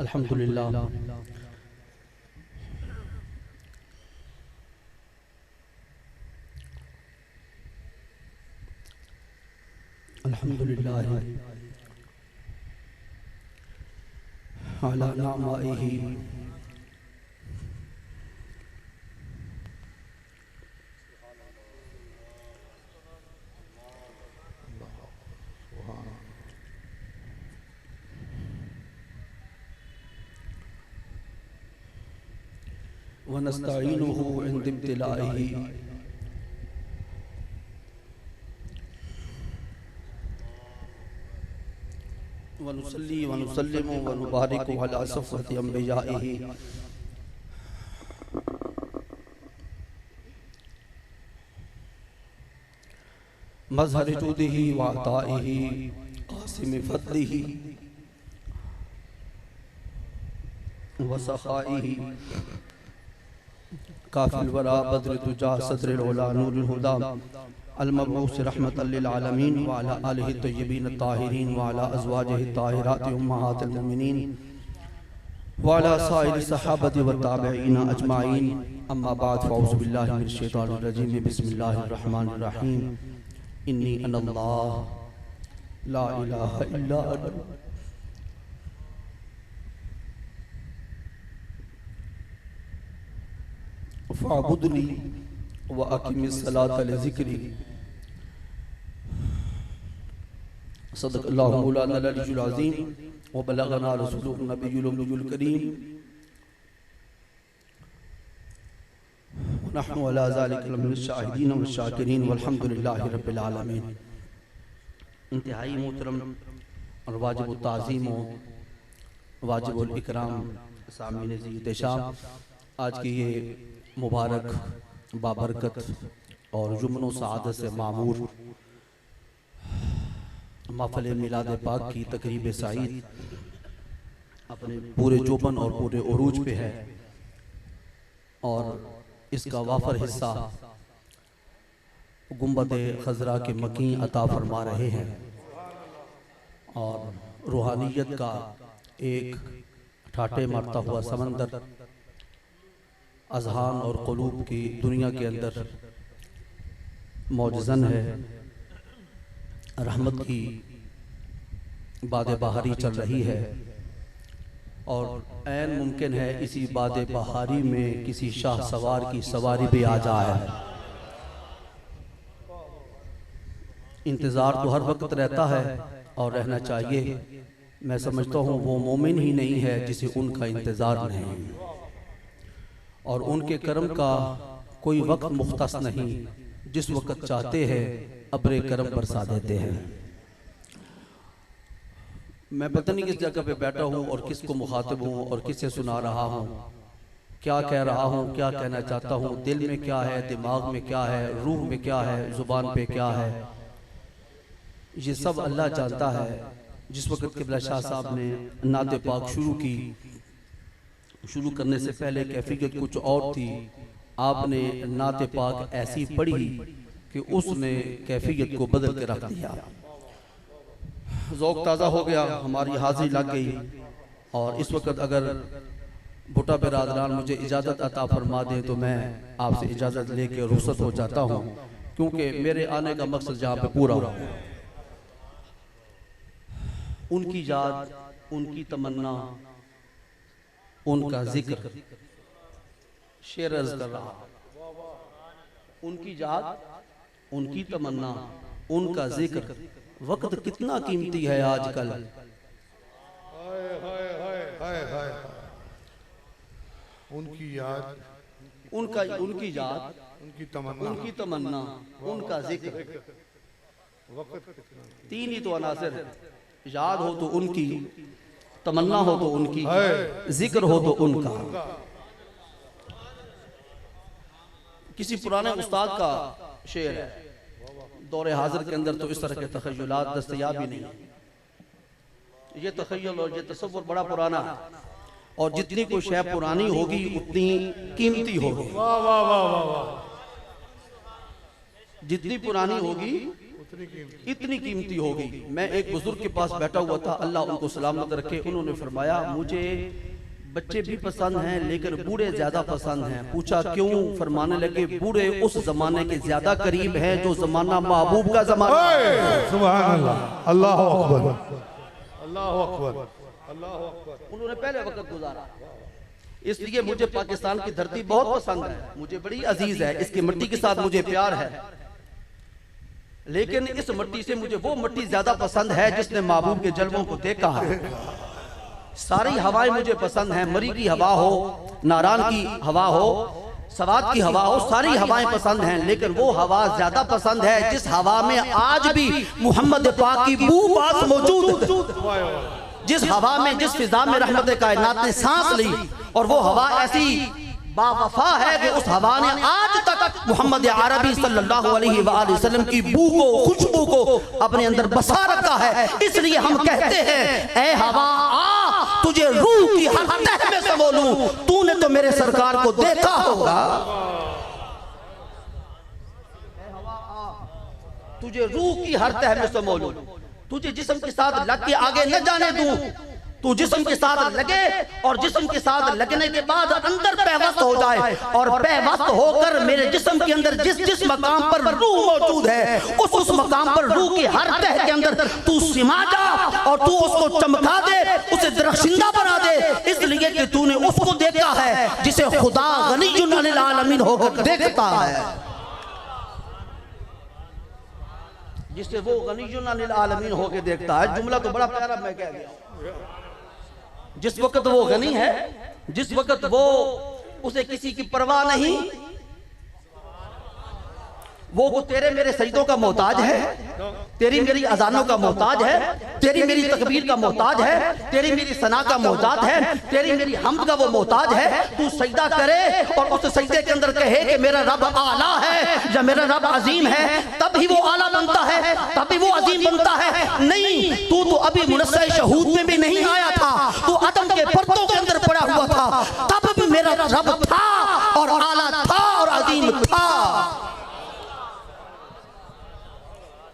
अल्हम्दुलिल्लाह। अल्हम्दुलिल्लाह अला निअमाइही व नस्तईनुहु इंद इब्तिलाइही व नुसल्ली व नुसल्लिमु व नुबारिकु अला सफ़वति अंबियाइही मज़हर जूदिही व अताइही क़ासिम फ़ज़लिही व सख़ाइही काफ़िल वरा बद्र तुजा सदरुल उला नूरुल हुदा अल मबऊस रहमतल लिल आलमीन व अला आलिहि तय्यबीन ताहिरीन व अला अज़वाजिहि ताहिरात उम्महातिल मोमिनीन व अला साइरि सहाबति व ताबिईन अजमाइन। अम्मा बाद फ़अऊज़ु बिल्लाहि मिनश शैतानिर रजीम। बिस्मिल्लाहिर रहमानिर रहीम। इन्नी अनल्लाह ला इलाहा इल्ला अना फ़अबुदनी व अक़िमिस सलाता लिज़िक्री। सदक़ल्लाहु मौलाना अल अज़ीम व बलगना रसूलुहुन नबियुल उम्मियुल करीम व नहनु अला ज़ालिका मिनश शाहिदीन व शाकिरीन वल्हम्दुलिल्लाहि रब्बिल आलमीन। इंतहाई मोहतरम और वाजिब ताज़ीम व वाजिबुल इकराम सामीन ज़ी-इत्तिशाम, आज की ये मुबारक बाबरकत और जुम्मन सआदत से मामूर महफ़िल मिलाद पाक की तकरीब सईद अपने पूरे जोबन और पूरे उरूज पे है और इसका वाफर हिस्सा गुंबद खजरा के मकीन अता फरमा रहे हैं और रूहानियत का एक ठाटे मारता हुआ समंदर अज़हान और क़ुलूब की दुनिया के अंदर मौजज़न है। रहमत की बाद बहारी चल रही है और ऐन मुमकिन है इसी बाद बहारी में किसी शाह सवार की सवारी भी आ जाए। इंतज़ार तो हर वक्त रहता है और रहना चाहिए। मैं समझता हूँ वो मोमिन ही नहीं है जिसे उनका इंतज़ार नहीं, और उनके करम का कोई वक्त मुख्तस नहीं। जिस वक्त चाहते हैं अब्रे करम बरसा देते हैं। मैं पता नहीं किस जगह पे बैठा हूँ और किसको मुखातिब हूँ और किसे सुना रहा हूँ, क्या कह रहा हूँ, क्या कहना चाहता हूँ, दिल में क्या है, दिमाग में क्या है, रूह में क्या है, ज़ुबान पे क्या है, ये सब अल्लाह जानता है। जिस वक्त क़िबला शाह साहब ने नाते पाक शुरू करने से पहले कैफियत कुछ और थी। आपने नाते पाक ऐसी पढ़ी कि उसने कैफियत को बदल के रख दिया। ज़ौक़ ताज़ा हो गया, हमारी हाज़िरी लग गई। और इस वक्त अगर भुट्टा बिरादरान मुझे इजाज़त अता फरमा दें तो मैं आपसे इजाज़त लेके रुख़सत हो जाता हूँ, क्योंकि मेरे आने का मकसद जहाँ पे पूरा हो। उनकी याद, उनकी तमन्ना, उनका जिक्र शेर अर्ज़ कर रहा। उनकी याद, उनकी तमन्ना, उनका जिक्र। वक्त कितना कीमती है आजकल। उनकी याद, उनकी याद, उनकी तमन्ना, उनका जिक्र। वक्त तीन ही तो अनासर है। याद हो तो उनकी, तमन्ना हो तो उनकी, जिक्र हो तो उनका। किसी पुराने उस्ताद का शेर है, दौरे हाजिर के अंदर तो इस तरह के तखय्युलात दस्तयाब ही नहीं। ये तखय्युल और ये तसव्वुर बड़ा पुराना है, और जितनी कोई शय पुरानी होगी उतनी कीमती होगी। वाह वाह वाह वाह वाह। जितनी पुरानी होगी इतनी कीमती हो गई। मैं एक बुजुर्ग के पास बैठा हुआ था, अल्लाह उनको सलामत रखे। उन्होंने फरमाया मुझे बच्चे भी पसंद हैं लेकिन बूढ़े ज्यादा पसंद हैं। पूछा क्यों? फरमाने लगे बूढ़े उस जमाने के ज्यादा करीब हैं जो जमाना महबूब का जमाना। सुभान अल्लाह, अल्लाह अकबर, अल्लाह अकबर, अल्लाह अकबर। उन्होंने पहले वक्त गुजारा, इसलिए मुझे पाकिस्तान की धरती बहुत पसंद है, मुझे बड़ी अजीज है, इसकी मिट्टी के साथ मुझे प्यार है। लेकिन इस मिट्टी से मुझे वो मिट्टी ज्यादा पसंद है जिसने महबूब के जलवों को देखा है। सारी हवाएं मुझे पसंद हैं, मरी की हवा हो, नारान की हवा हो, सवाद की हवा हो, सारी हवाएं पसंद हैं। लेकिन वो हवा ज्यादा पसंद है जिस हवा में आज भी मोहम्मद पाक की बू बास मौजूद है, जिस हवा में, जिस फिजा में रहमत कायनात ने सांस ली। और वो हवा ऐसी बावफा है कि उस हवा ने आज तक मोहम्मद अरबी सल्लल्लाहु अलैहि वसल्लम की बू को, खुशबू को अपने अंदर बसा रखा है। इसलिए हम कहते हैं ऐ हवा आ, तुझे रूह की हर तह में समो लूं। तूने तो मेरे सरकार को देखा होगा। ऐ हवा आ, तुझे रूह की हर तह में समो लूं, तुझे जिस्म के साथ लग के आगे न जाने दूं। तू जिस्म के साथ लगे और जिस्म के साथ लगने के बाद अंदर पैवस्त हो जाए, और पैवस्त होकर मेरे जिस्म के अंदर जिस जिस मकाम पर रूह मौजूद है उस मकाम पर रूह की हर तह के अंदर तू सिमा जा और तू उसको चमका दे, उसे दरख्शिंदा बना दे। इसलिए कि तूने उसको देखा है जिसे खुदा गनीयुन अनिल आलमीन होकर देखता है, जिसे वो गनीयुन अनिल आलमीन होकर देखता है। जुमला तो बड़ा प्यारा मैं कह गया। जिस वक्त वो गनी है, जिस वक्त वो उसे किसी की परवाह नहीं, वो तेरे मेरे सजदों का मोहताज है, तेरी मेरी अजानों का मोहताज है, तेरी मेरी तकबीर का मोहताज है, तेरी मेरी सना का मोहताज है, तेरी मेरी हम्द का वो मोहताज है। तू सजदा करे और उस सजदे के अंदर कहे कि मेरा रब आला है या मेरा रब अजीम है, तब ही वो आला बनता है, तब ही वो अजीम बनता है। नहीं, तू तो अभी मुनस्से शहूद में भी नहीं आया था, तू आदम के पर्दों के अंदर पड़ा हुआ था, तब भी मेरा रब था और आला था और अजीम था।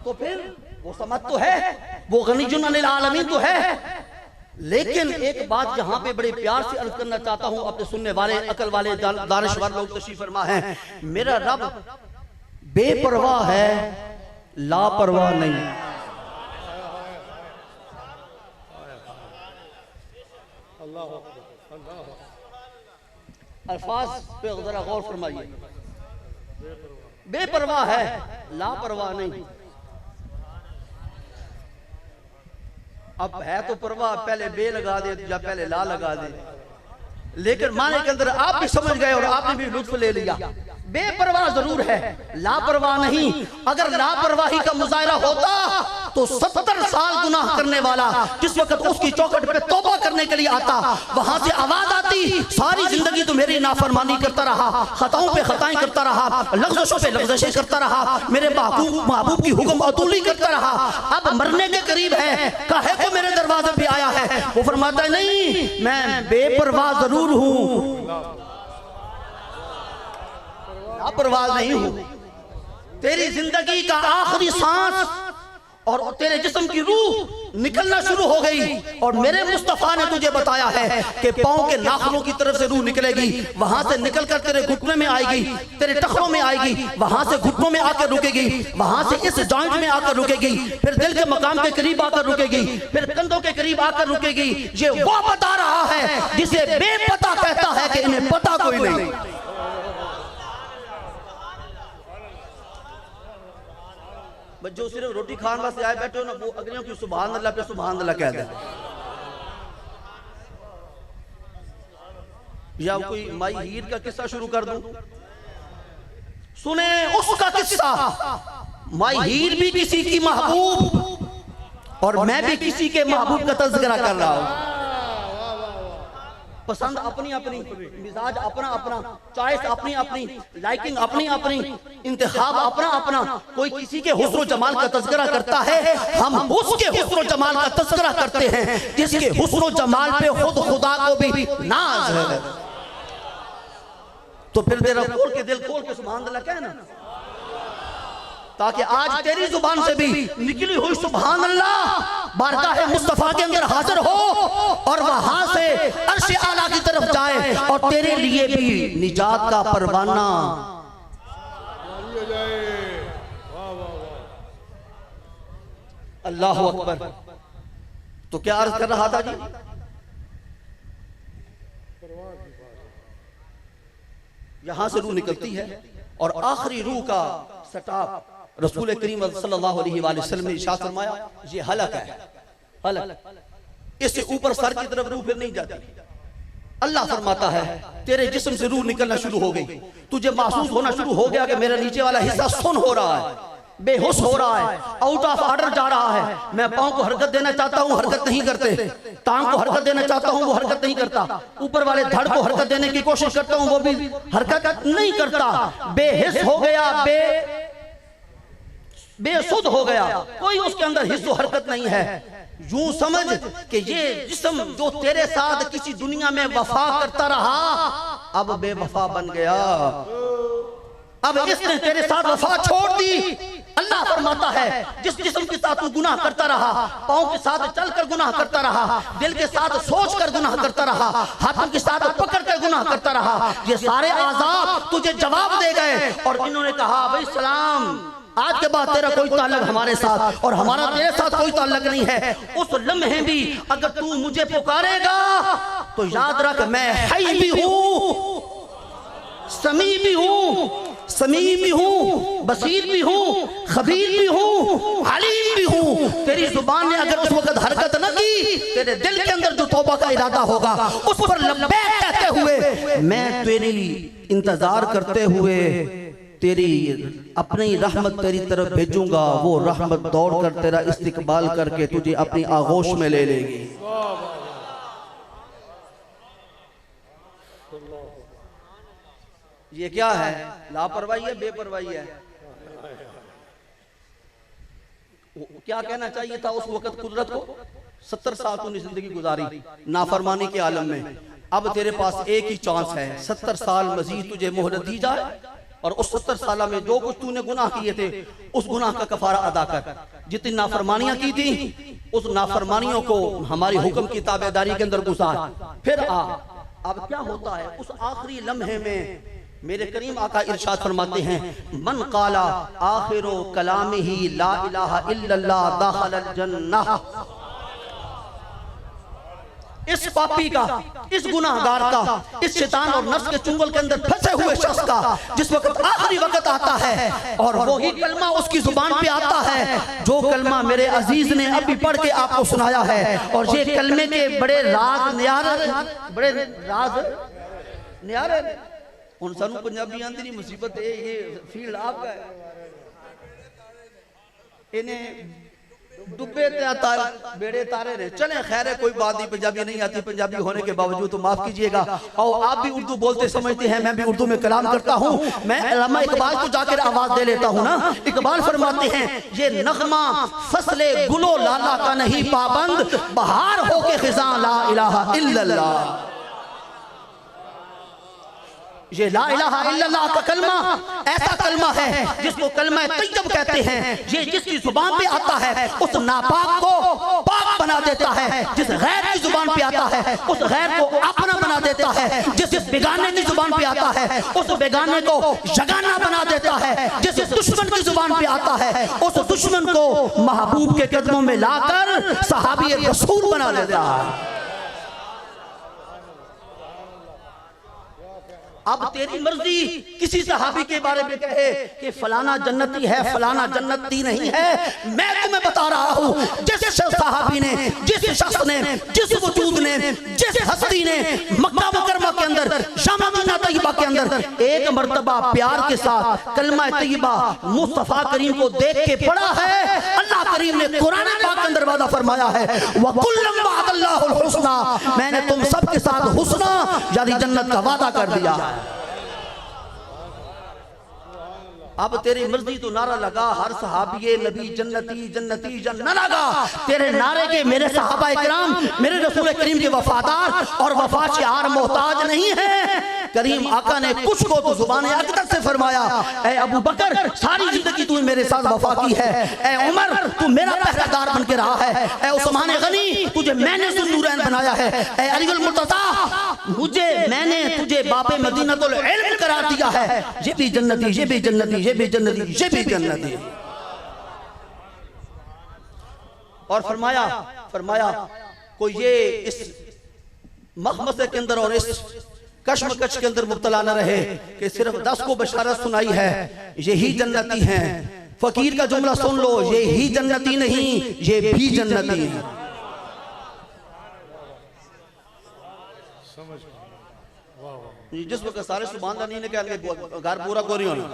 तो फिर वो समझ तो है, वो गनीयुन अनिल आलमीन तो है। लेकिन एक बात जहां पे बड़े प्यार से अर्ज करना चाहता हूं अपने सुनने वाले, अकल वाले, दानिशवर लोग तशरीफ फरमा है, मेरा रब बेपरवाह है, लापरवाह नहीं। अल्फाज पे जरा गौर फरमाइए। बेपरवाह है, लापरवाह नहीं। अब है तो परवाह, पहले बे लगा दे या पहले ला लगा दे, लेकिन माने के अंदर आप भी समझ गए और आपने भी लुत्फ ले लिया। बेपरवाह जरूर है, लापरवाह नहीं। अगर लापरवाही का मुजाहरा होता तो 70 साल गुनाह करने वाला जिस वक्त उसकी चौखट पे तौबा करने के लिए आता, वहां से आवाज आती, सारी जिंदगी तो मेरी नाफरमानी करता रहा, खताओं पे खताएं करता रहा, लग़्ज़शों पे लग़्ज़शें करता रहा, मेरे महबूब की हुक्म अतूली करता रहा, अब मरने के करीब है, काहे को मेरे दरवाजे पे आया है। वो फरमाता है नहीं, मैं बेपरवाह जरूर हूं, लापरवाह नहीं हूं। तेरी जिंदगी का आखिरी सांस और तेरे जिस्म की रूह निकलना शुरू हो गई और मेरे मुस्तफा ने तुझे बताया है कि पांव के नाखूनों की तरफ से रूह निकलेगी, वहां से निकलकर तेरे घुटने में आएगी, तेरे टखनों में आएगी, वहां से घुटनों में आकर रुकेगी, वहां से इस जॉइंट में आकर रुकेगी, फिर दिल के मकाम के करीब आकर रुकेगी, फिर कंधों के करीब आकर रुकेगी। ये वो बता रहा है जिसे बेपता कहता है कि इन्हें पता कोई नहीं। जो सिर्फ रोटी खाने वास्ते आए बैठे हो ना, वो अगलियों की सुभान अल्लाह पे सुभान अल्लाह कह दे। या कोई माई हीर का किस्सा शुरू कर दूं, सुने उसका किस्सा। माई हीर भी किसी की महबूब और मैं भी किसी के महबूब का तज़किरा कर रहा हूं। पसंद अपनी अपनी, मिजाज अपना अपना, चॉइस अपनी अपनी, लाइकिंग अपनी अपनी, इंतखाब अपना अपना। कोई किसी के हुस्न जमाल का तज़किरा करता है, हम उसके हुस्न जमाल का तज़किरा करते हैं जिसके हुस्न जमाल पे खुद खुदा को भी नाज है। तो फिर मेरा खोल के दिल खोल के सुभान अल्लाह कहना। ताकि आज तेरी जुबान से भी निकली हुई सुभान अल्लाह बारगाह मुस्तफा के अंदर हाजिर हो और वहां से अर्श आला की तरफ जाए और तेरे लिए भी निजात का परवाना। अल्लाह अकबर। तो क्या अर्ज कर रहा था जी, यहां से रूह निकलती है और आखिरी रूह का स्टॉप रसूल करीम सल्लल्लाहु अलैहि वसल्लम ने इरशाद फरमाया, ये हलक है, हलक, इससे ऊपर सर की तरफ रूह फिर नहीं जाती। अल्लाह फरमाता है तेरे जिस्म से रूह निकलना शुरू हो गई, तुझे महसूस होना शुरू हो गया कि मेरा नीचे वाला हिस्सा सुन हो रहा है, बेहोश हो रहा है, आउट ऑफ ऑर्डर जा रहा है। मैं पांव को हरकत देना चाहता हूं, हरकत नहीं करते, टांग को हरकत देना चाहता हूं, वो हरकत नहीं करता, ऊपर वाले धड़ को हरकत देने की कोशिश करता हूं, वो भी हरकत नहीं करता। बेहिस हो गया, बेसुध हो गया, कोई उसके अंदर हिस्सो हरकत नहीं है। यूं समझ कि ये जिस्म जो तेरे साथ किसी दुनिया में वफा करता रहा अब बेवफा बन गया, अब इसने तेरे साथ वफा छोड़ दी। अल्लाह फरमाता है जिस जिस्म के साथ तू गुनाह करता रहा, पाँव के साथ चलकर गुनाह करता रहा, दिल के साथ सोचकर गुनाह करता रहा, हाथों के साथ पकड़कर गुनाह करता रहा, ये सारे आज़ाब तुझे जवाब दे गए और इन्होंने कहा भाई सलाम, आज के बाद तेरा कोई ताल्लुक हमारे साथ और हमारा तेरे साथ कोई ताल्लुक नहीं है। उस लम्हे भी अगर तू मुझे पुकारेगा तो याद रख मैं हई भी हूँ, समी भी हूँ, समी भी हूँ, बसीर भी हूँ, खबीर भी हूँ, अलीम भी हूँ। तेरी जुबान ने अगर उस वक्त हरकत न की, तेरे दिल के अंदर जो तौबा का इरादा होगा उस पर लब्बैक कहते हुए मैं तेरी इंतजार करते हुए तेरी अपनी रहमत तेरी तरफ भेजूंगा, वो रहमत दौड़ कर तेरा इस्तिकबाल करके तुझे अपनी आगोश में ले लेगी। ये क्या है, लापरवाही है, बेपरवाही है? क्या कहना चाहिए था उस वक्त कुदरत को? 70 साल तूने जिंदगी गुजारी नाफरमानी के आलम में, अब तेरे पास एक ही चांस है, 70 साल मजीद तुझे मोहलत दी जाए और उस 70 साल में जो कुछ तूने गुनाह किए थे उस गुनाह का कफारा अदा कर। जितनी नाफरमानियां की थी उस नाफरमानियों को हमारी हुक्म की ताबेदारी के अंदर गुजार, फिर आ। अब क्या होता है उस आखिरी लम्हे में मेरे करीम आका इरशाद फरमाते हैं मन काला आखिरो कलामिही ला इलाहा इल्लल्लाह दाखलल जन्नह। इस पापी का, इस गुनाहगार का, इस शैतान और नफ्स के चुंगल के अंदर फंसे हुए शख्स का जिस वक्त आखिरी वक्त आता है और वही कलमा उसकी जुबान पे आता है जो कलमा मेरे अजीज ने अभी पढ़ के आपको सुनाया है। और ये कलमे के बड़े राज न्यारे हुण सानू पंजाबी आंदी नहीं, मुसीबत ये फील्ड आपका है, इन्हें डुबे बेड़े तारे ने। चले खैर है, कोई बात नहीं, पंजाबी नहीं आती, पंजाबी होने के बावजूद तो माफ कीजिएगा। और आप भी उर्दू बोलते समझते हैं, मैं भी उर्दू में कलाम करता हूँ। मैं अल्लामा इकबाल को जाकर आवाज दे लेता हूँ ना। इकबाल फरमाते हैं ये नगमा फसले गुलो लाला का नहीं पाबंद, बहार हो के खिजा ला इलाहा इल्लल्लाह। ये ला इलाहा इल्लल्लाह का कलमा ऐसा कलमा है जिसको कलमा तैयब कहते हैं। ये जिसकी जुबान पे आता है उस नापाक को पाक बना देता है, जिस गैर की जुबान पे आता है उस गैर को अपना बना देता है, जिस बेगाने की जुबान पे आता है उस बेगाने को यगाना बना देता है, जिस दुश्मन की जुबान पे आता है उस दुश्मन को महबूब के कदमों में लाकर सहाबी रसूल बना देता है। अब तेरी मर्जी किसी सहाबी के बारे में कहे कि फलाना जन्नती है, फलाना जन्नती नहीं है। मैं तुम्हें बता रहा हूँ जिस सहाबी ने, जिस शख्स ने, जिस वजूद ने, जिस हस्ती ने मक्का मुकरमा के अंदर, शाम मदीना तैयबा के अंदर एक मर्तबा प्यार के साथ कलमा तैयबा मुस्तफा करीम को देख के पढ़ा है, अल्लाह करीम ने कुरान पाक के अंदर वादा फरमाया है वकुल्लम वअदल्लाहुल हुस्ना, मैंने तुम सबके साथ हुस्ना यानी जन्नत का वादा कर दिया। अब तेरी मर्जी तो नारा लगा, हर सहाबी नबी जन्नती जन्नती जन्नत लगा। तेरे नारे के मेरे सहाबा इकराम मेरे रसूल करीम के वफादार और वफा शिआर मोहताज नहीं है। करीम आका ने कुछ को तो जुबान अक़दस से फरमाया, ए अबू बकर सारी जिंदगी तू मेरे साथ वफा की है, ए उमर तू मेरा पहरेदार बन के रहा है, ए उस्मान गनी तुझे मैंने ज़ुन्नूरैन बनाया है, ए अलीउल मुर्तज़ा मैंने तुझे बाबे मदीनतुल इल्म करार दिया है। ये भी जन्नती, ये भी जन्नती, ये भी जन्नती, ये भी जन्नती। और फरमाया कोई ये इस मखमसे के अंदर और इस कश्मकश के अंदर मुब्तला न रहे कि सिर्फ 10 को बशारत सुनाई है, यही जन्नती हैं। फकीर का जुमला सुन लो, ये ही जन्नती नहीं, ये भी जन्नती है। जिस वक्त सारे सुभान अल्लाह नहीं निकाल के घर पूरा कोरी होना,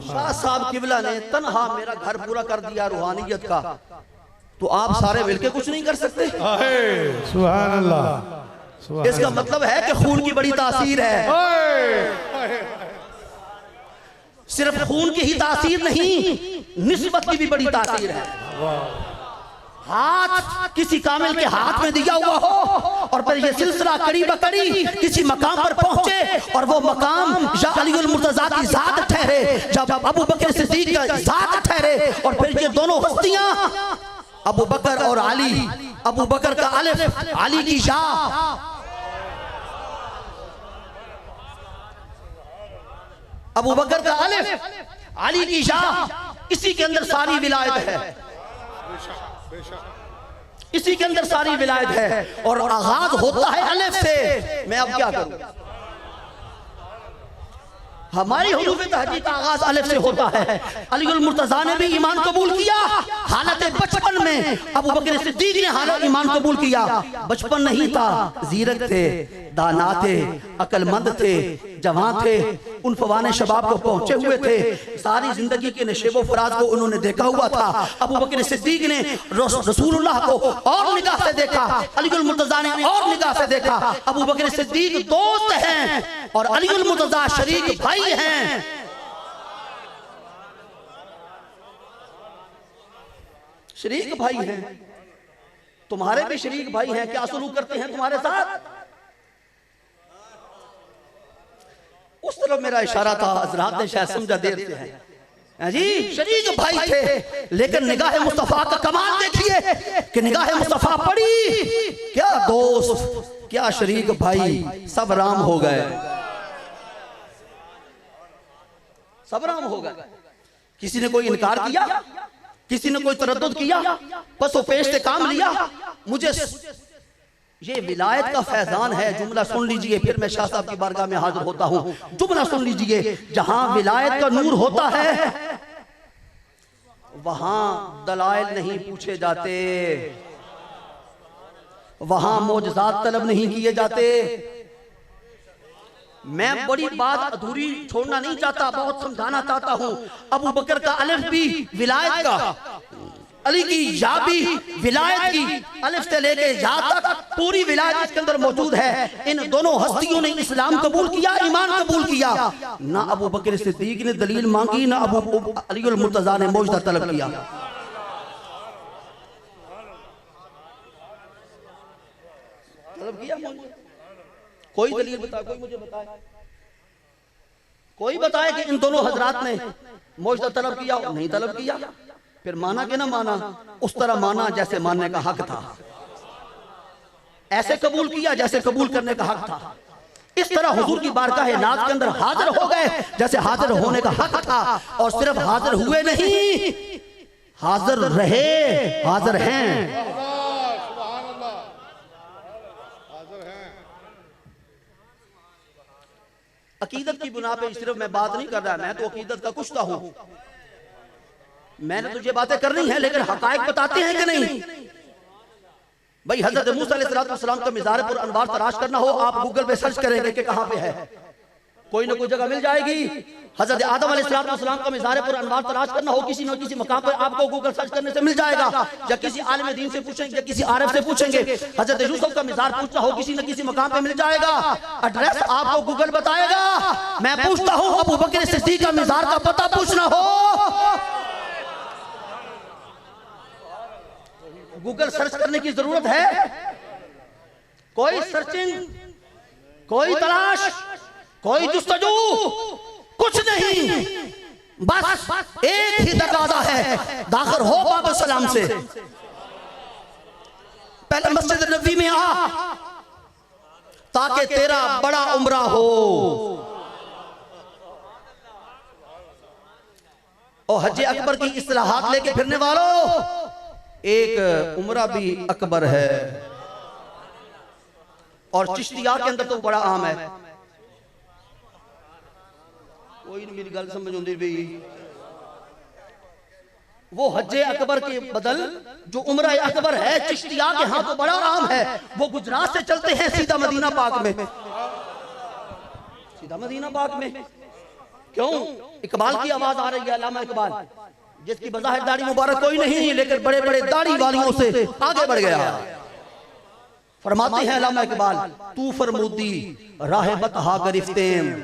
शाह साहब किबला ने तन्हा मेरा घर पूरा कर दिया रूहानियत का, तो आप सारे मिलके कुछ नहीं कर सकते। सुभान अल्लाह। इसका मतलब है कि खून की बड़ी तासीर है। सिर्फ खून की ही तासीर नहीं, निस्बत की भी बड़ी तासीर है। हाथ किसी कामिल के हाथ में दिया हुआ हो और फिर ये सिलसिला कड़ी बकड़ी किसी मकाम पर पहुंचे और वो मकाम या अलीउल मुर्तज़ा की जात ठहरे, जब अबू बकर सिद्दीक का जात ठहरे, और फिर ये दोनों हस्तियां अबू बकर और अली, अबू बकर का अलिफ, अली की शाह, अबू बकर का अलिफ, अली की शाह, इसी के अंदर सारी विलायत है, इसी के अंदर सारी विलायत है। और आगाज होता है अलिफ से। मैं अब क्या करूं, हमारी हुरूफ तहजीद का आगाज अलिफ से होता है। अलीउल मुर्तज़ा ने भी ईमान कबूल किया हालत बचपन में, अबू बकर सिद्दीक ने हालत ईमान कबूल किया। बचपन नहीं था, जीरक थे, दाना थे, अक्लमंद थे, जवान थे, उन फवाने शबाब को पहुंचे हुए थे, सारी जिंदगी के नशेबो फराज को उन्होंने देखा हुआ था। अबू बकर सिद्दीक ने रसूलुल्लाह को और निगाह से देखा, अलीउल मुर्तज़ा ने और निगाह से देखा। अबू बकर सिद्दीक दोस्त हैं और अलीउल मुर्तज़ा शरीक भाई हैं। शरीक भाई हैं, तुम्हारे भी शरीक भाई हैं। क्या सलूक करते हैं तुम्हारे साथ? उस तरफ मेरा इशारा था, हज़रात ने शायद समझा देर से है जी। शरीक भाई थे, लेकिन निगाह मुस्तफा का कमाल देखिए कि निगाह मुस्तफा पड़ी, क्या दोस्त, क्या शरीक भाई, सब राम हो गए, सब राम हो गए। किसी ने कोई इनकार किया, किसी ने कोई तरद्दुद किया, बस वो पेश से काम लिया। मुझे ये विलायत का फैजान है। जुमला सुन लीजिए, फिर मैं शाह साहब की बारगाह में हाजिर होता हूं। जुमला सुन लीजिए, जहां विलायत का नूर होता है वहां दलाइल नहीं पूछे जाते, वहां मोजज़ात तलब नहीं किए जाते। मैं बड़ी बात अधूरी छोड़ना नहीं चाहता, बहुत समझाना चाहता हूं। अबू बकर का अलिफ भी विलायत का, अली की या भी विलायत की, अलिफ से लेके या तक पूरी विलायत इसके अंदर मौजूद है। इन दोनों हस्तियों ने इस्लाम कबूल किया, ईमान कबूल किया। ना अबू बकर सिद्दीक ने दलील मांगी, ना अबू अलीउल मुर्तज़ा ने मौजदा तलब किया। तलब किया कोई दलील बताए, कोई मुझे बताए, कोई बताए कि इन दोनों हजरात ने मौजदा तलब किया? नहीं तलब किया। फिर माना कि ना माना? उस तरह माना जैसे मानने का हक था, ऐसे कबूल किया जैसे कबूल करने का हक था। इस तरह हुजूर की बारगाह नाज़ के अंदर हाजिर हो गए जैसे हाजिर होने का हक था। और सिर्फ हाजिर हुए नहीं, हाजिर रहे, हाजिर हैं। अकीदत की बुना पे सिर्फ मैं बात नहीं कर रहा, मैं तो अकीदत का कुश्ता हूं। मैंने तुझे बातें करनी है, लेकिन हकायक बताते हैं कि नहीं? भाई हजरत मूसा अलैहिस्सलाम का मिज़ार पर अनवार तलाश करना हो, आप गूगल पे सर्च करेंगे कि कहां पे है। कोई ना कोई जगह मिल जाएगी। हजरत आदम अलैहिस्सलाम का मिज़ार पर अनवार तलाश करना हो, किसी न किसी मकाम पर आपको गूगल सर्च करने से मिल जाएगा, या किसी आलिम दीन से पूछेंगे, या किसी आरिफ से पूछेंगे। हजरत यूसुफ का मिज़ार पूछना हो, किसी न किसी मकाम पे मिल जाएगा, एड्रेस आपको गूगल बताएगा। मैं पूछता हूँ, अबू बकर सिद्दीक का मिज़ार का पता पूछना हो, गूगल सर्च करने की जरूरत है? कोई सर्चिंग, कोई तलाश, कोई जुस्तजू कुछ नहीं, बस एक ही दरवाजा है, दाखिल हो बाब सलाम से। पहले मस्जिद नबी में आ ताकि तेरा बड़ा उम्रा हो। और हज अकबर की इस्तिलाहात लेके फिरने वालों, एक उम्रा भी अकबर है, और चिश्तिया के अंदर तो बड़ा आम है। कोई नहीं मेरी गल समझ आती भाई। वो हज अकबर के बदल जो उम्रा अकबर है चिश्तिया के यहाँ तो बड़ा आम है, वो गुजरात से चलते हैं सीधा मदीना पाक में, सीधा मदीना पाक में। क्यों? इकबाल की आवाज आ रही है, अल्लामा इकबाल, जिसकी बज़ाहिर दाढ़ी मुबारक कोई नहीं, लेकिन बड़े बड़े दाढ़ी वालियों से आगे बढ़ गया। फरमाते हैं अल्लामा इकबाल, तू फरमूदी राह बतहा गरिफ्तेम।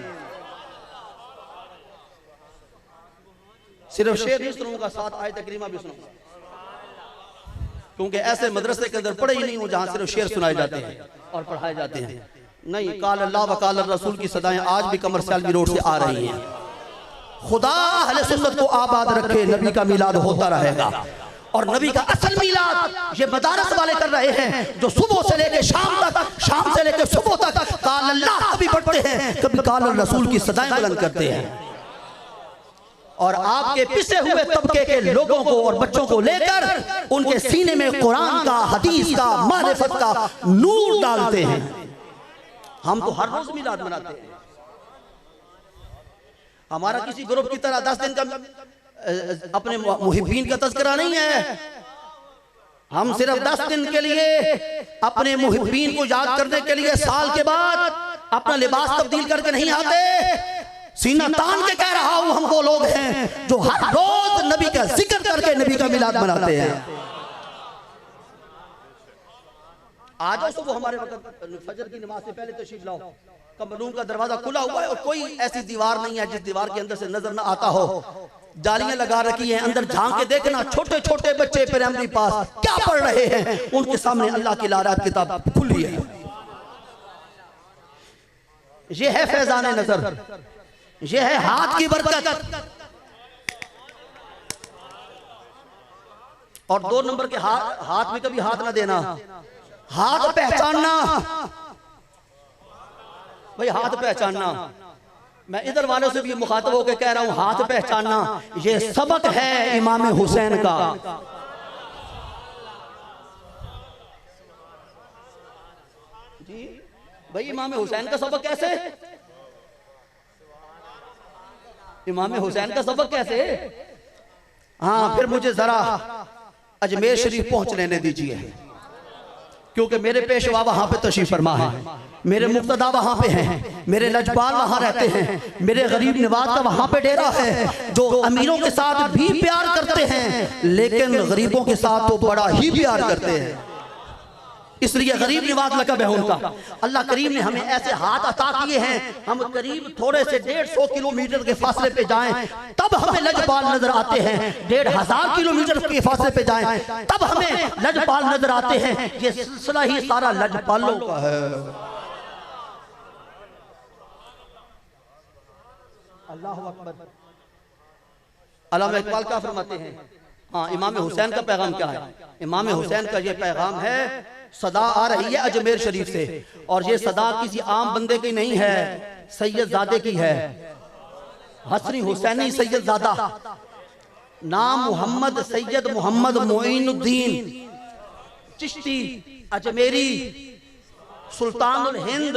सिर्फ शेर नहीं सुनूंगा, साथ आयत करीमा भी सुनूंगा, क्योंकि ऐसे मदरसे के अंदर पढ़े ही नहीं हो जहां सिर्फ शेर सुनाए जाते हैं और पढ़ाए जाते हैं। नहीं, काल अल्लाह व काल रसूल की सदाएं आज भी कमर्शियल रोड से आ रही हैं। खुदा अहले सुन्नत को आबाद रखे, नबी का मिलाद होता रहेगा। और नबी का असल मिलाद ये मदारस वाले कर रहे हैं, जो सुबह से लेकर शाम तक, शाम से लेकर सुबह तक काल अल्लाह कभी पढ़ते हैं, कभी काल रसूल की सदाएं बुलंद करते हैं। और आपके पिसे हुए तबके के लोगों को और बच्चों को लेकर उनके सीने में कुरान का, हदीस का, मारिफत का नूर डालते हैं। हम तो हर रोज मिलाद मनाते हैं। हमारा किसी ग्रुप की तरह 10 दिन का अपने मुहिब्बीन का तज़किरा नहीं है। हम सिर्फ 10 दिन के लिए अपने मुहिब्बीन को याद करने के लिए साल के बाद अपना लिबास तब्दील करके नहीं आते। सीना तान के कह रहा हूं, हम वो लोग हैं जो हर रोज नबी का जिक्र करके नबी का मिलाद मनाते हैं। आ जाओ सुबह हमारे वक्त फजर की नमाज से पहले तशरीफ लाओ। कमरूम का दरवाजा खुला हुआ है और कोई ऐसी दीवार नहीं है जिस दीवार के अंदर से नजर ना आता हो। जालियां लगा रखी हैं, अंदर झांक के देखना, छोटे छोटे बच्चे प्राइमरी पास क्या पढ़ रहे हैं, उनके सामने अल्लाह की लारात किताब खुली है। ये है फैजान नजर, ये है हाथ की बरकत। और 2 नंबर के हाथ में कभी हाथ ना देना, हाथ पहचानना भाई, हाथ पहचानना। मैं इधर वालों से भी मुखातब होकर कह रहा हूं, हाथ पहचानना ये सबक है इमाम हुसैन का। जी भाई, इमाम हुसैन का सबक कैसे? इमाम हुसैन का सबक कैसे? हाँ, फिर मुझे जरा अजमेर शरीफ पहुंच लेने दीजिए, क्योंकि मेरे पेशवा वहां पे तशरीफ फरमा है, मेरे मुक्तदा वहां पे हैं, मेरे लजपाल वहां रहते हैं, मेरे गरीब नवाज का वहां पे डेरा है, जो अमीरों के साथ भी प्यार करते हैं लेकिन गरीबों के साथ तो बड़ा ही प्यार करते हैं। इसलिए गरीब नवाज लकब है उनका। अल्लाह करीम ने हमें ऐसे हाथ अता किए हैं, हम करीब थोड़े से 150 किलोमीटर के फासले पे जाएं तब हमें लजपाल नजर आते हैं, 1500 किलोमीटर के फासले पे जाएं तब हमें लजपाल नजर आते हैं। ये सिलसिला ही सारा लजपालों का है। अल्लाहु अकबर। अल्लामा इकबाल क्या फरमाते हैं? हाँ, इमाम हुसैन का पैगाम क्या है? इमाम हुसैन का ये पैगाम है, सदा आ रही है अजमेर शरीफ से, और ये सदा किसी आम बंदे की नहीं है, सैयद ज़ादे की है। हसनी हुसैनी सैयद ज़ादा, नाम मोहम्मद सैयद मोहम्मद मोइनुद्दीन चिश्ती अजमेरी, सुल्तानुल हिंद,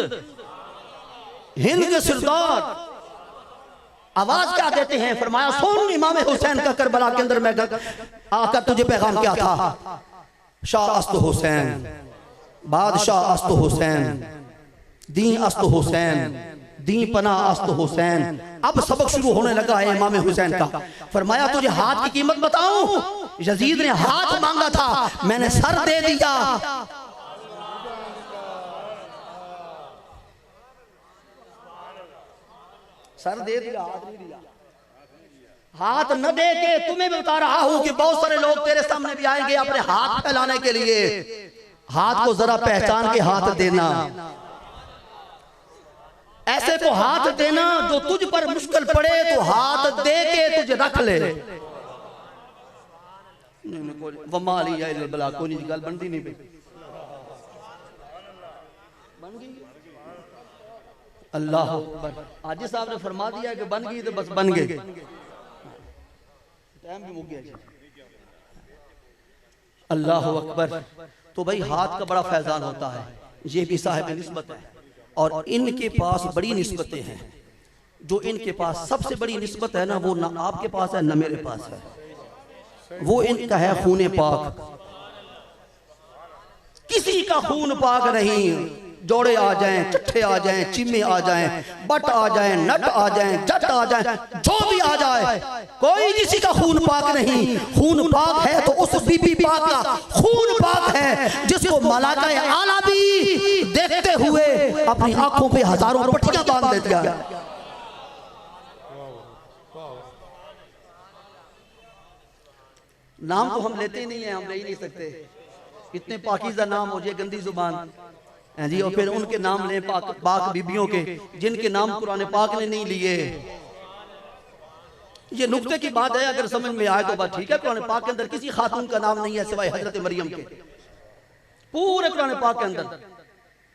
हिंद के सुल्तान। आवाज क्या देते हैं? फरमाया, सुन इमाम हुसैन का करबला के अंदर मैं आकर तुझे पैगाम क्या था? शाह अस्त हुसैन, बादशाह अस्त हुसैन, दीन अस्त हुसैन, दी पना अस्त हुसैन। अब सबक शुरू होने लगा है इमाम हुसैन का। फरमाया तुझे हाथ की कीमत बताऊं? यजीद ने हाथ मांगा था, मैंने सर दे दिया। सर दे दिया, हाथ नहीं दिया। हाथ न दे के तुम्हें भी बता रहा हूं कि बहुत सारे लोग तेरे सामने भी आएंगे अपने हाथ फैलाने के लिए। हाथ को जरा पहचान के हाथ देना, ऐसे को हाथ देना जो तुझ पर मुश्किल पड़े तो हाथ दे के तुझे रख ले। वमाली या बला कोई गल बनती नहीं पे बन गई। अल्लाह हाजी साहब ने फरमा दिया कि बन गई तो बस बन गए। टाइम भी मुक गया जी। अल्लाह अकबर। तो भाई हाथ का बड़ा फैजान होता है, ये भी साहिब निस्बत है और इनके पास बड़ी निस्बतें हैं। जो इनके पास सबसे बड़ी निस्बत है ना, वो ना आपके पास है ना मेरे पास है, वो इनका है खून पाक। किसी का खून पाक नहीं। जोड़े आ जाएं, चट्ठे आ जाएं, चीमे आ जाएं, बट आ जाएं, नट आ जाएं, जट आ जाएं, जो भी आ जाए, कोई किसी का खून पाक नहीं। खून पाक है तो उस बीबी पाक का खून पाक है जिसको मलाइका आला भी देखते हुए अपनी आंखों पे हजारों पट्टियां बांध देती है। नाम तो हम लेते नहीं है, हम ले ही नहीं सकते। इतने पाकीज़ा नाम हो जाए, गंदी जुबान जी। और फिर उनके नाम ले पाक बीबियों के जिनके नाम कुरान पाक ने नहीं लिए। ये नुक्ते की बात है, अगर समझ में आए तो बात ठीक है। कुरान पाक के अंदर किसी खातून का नाम नहीं है सिवाय हजरत मरियम के। पूरे कुरान पाक के अंदर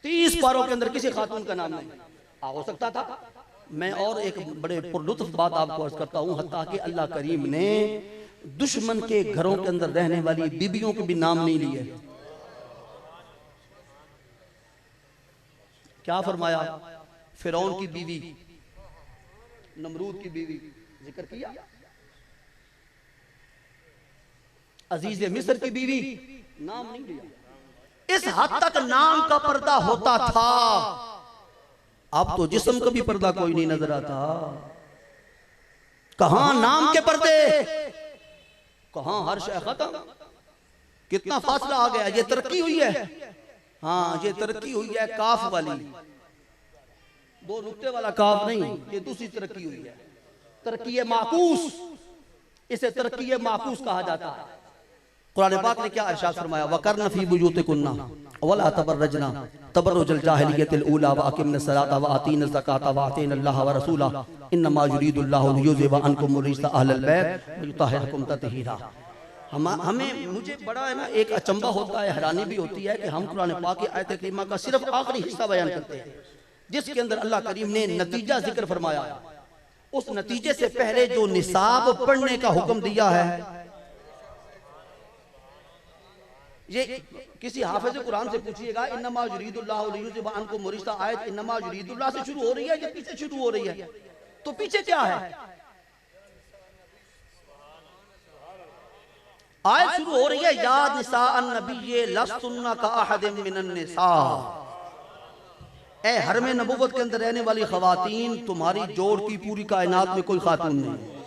30 पारों के अंदर किसी खातून का नाम नहीं। हो सकता था। मैं और एक बड़े पुरलुत्फ बात आपको अर्ज करता हूँ, हत्ता कि अल्लाह करीम ने दुश्मन के घरों के अंदर रहने वाली बीबियों के भी नाम नहीं लिए। क्या फरमाया? फिरौन की बीवी, नमरूद की बीवी जिक्र किया, अजीज मिस्र की बीवी नाम नहीं लिया। इस हद तक नाम का पर्दा होता था। अब तो जिस्म का भी पर्दा कोई नहीं नजर आता। कहां नाम के पर्दे, कहां हर शय खत्म। कितना फासला आ गया। ये तरक्की हुई है, हाँ ये तरक्की हुई है काफ वाली, दो नुक्ते वाला काफ नहीं। ये दूसरी तरक्की हुई है, तरक्की माकूस। इसे तरक्की माकूस कहा जाता है। कुरान पाक ने क्या इरशाद फरमाया? वकरना फी बुयूतिकुन्ना वला तबर्रजना तबर्रुजल जाहिलियतिल ऊला व अकिमना सलाता व आतीना ज़काता व अतीना अल्लाह व रसूला इन्नमा युरीदुल्लाहु लियुज़हिबा अन्कुम रिज्सा अहलल बैत व युतहिरकुम तत्हीरा। हमें मुझे बड़ा है ना एक अचंबा होता है, हैरानी भी होती है कि हम कुरान पाक की आयत करीमा का सिर्फ आखिरी हिस्सा बयान करते हैं जिसके अंदर अल्लाह करीम ने नतीजा जिक्र फरमाया। उस नतीजे से पहले जो निसाब पढ़ने का हुक्म दिया है, ये किसी हाफिज कुरान से पूछिएगा, इन्नमा युरीदुल्लाहु लियुज़हिबा अन्कुम रिज्सा आयत इन्नमा युरीदुल्लाह से शुरू हो रही है या पीछे शुरू हो रही है? तो पीछे क्या है? आयत शुरू हो रही है या निसा अन्नबी लस्तुन्ना का अहदिम मिनन निसा। ए हरम नबुव्वत के अंदर रहने वाली खवातीन, तुम्हारी जोड़ की पूरी कायनात में कोई खातून नहीं।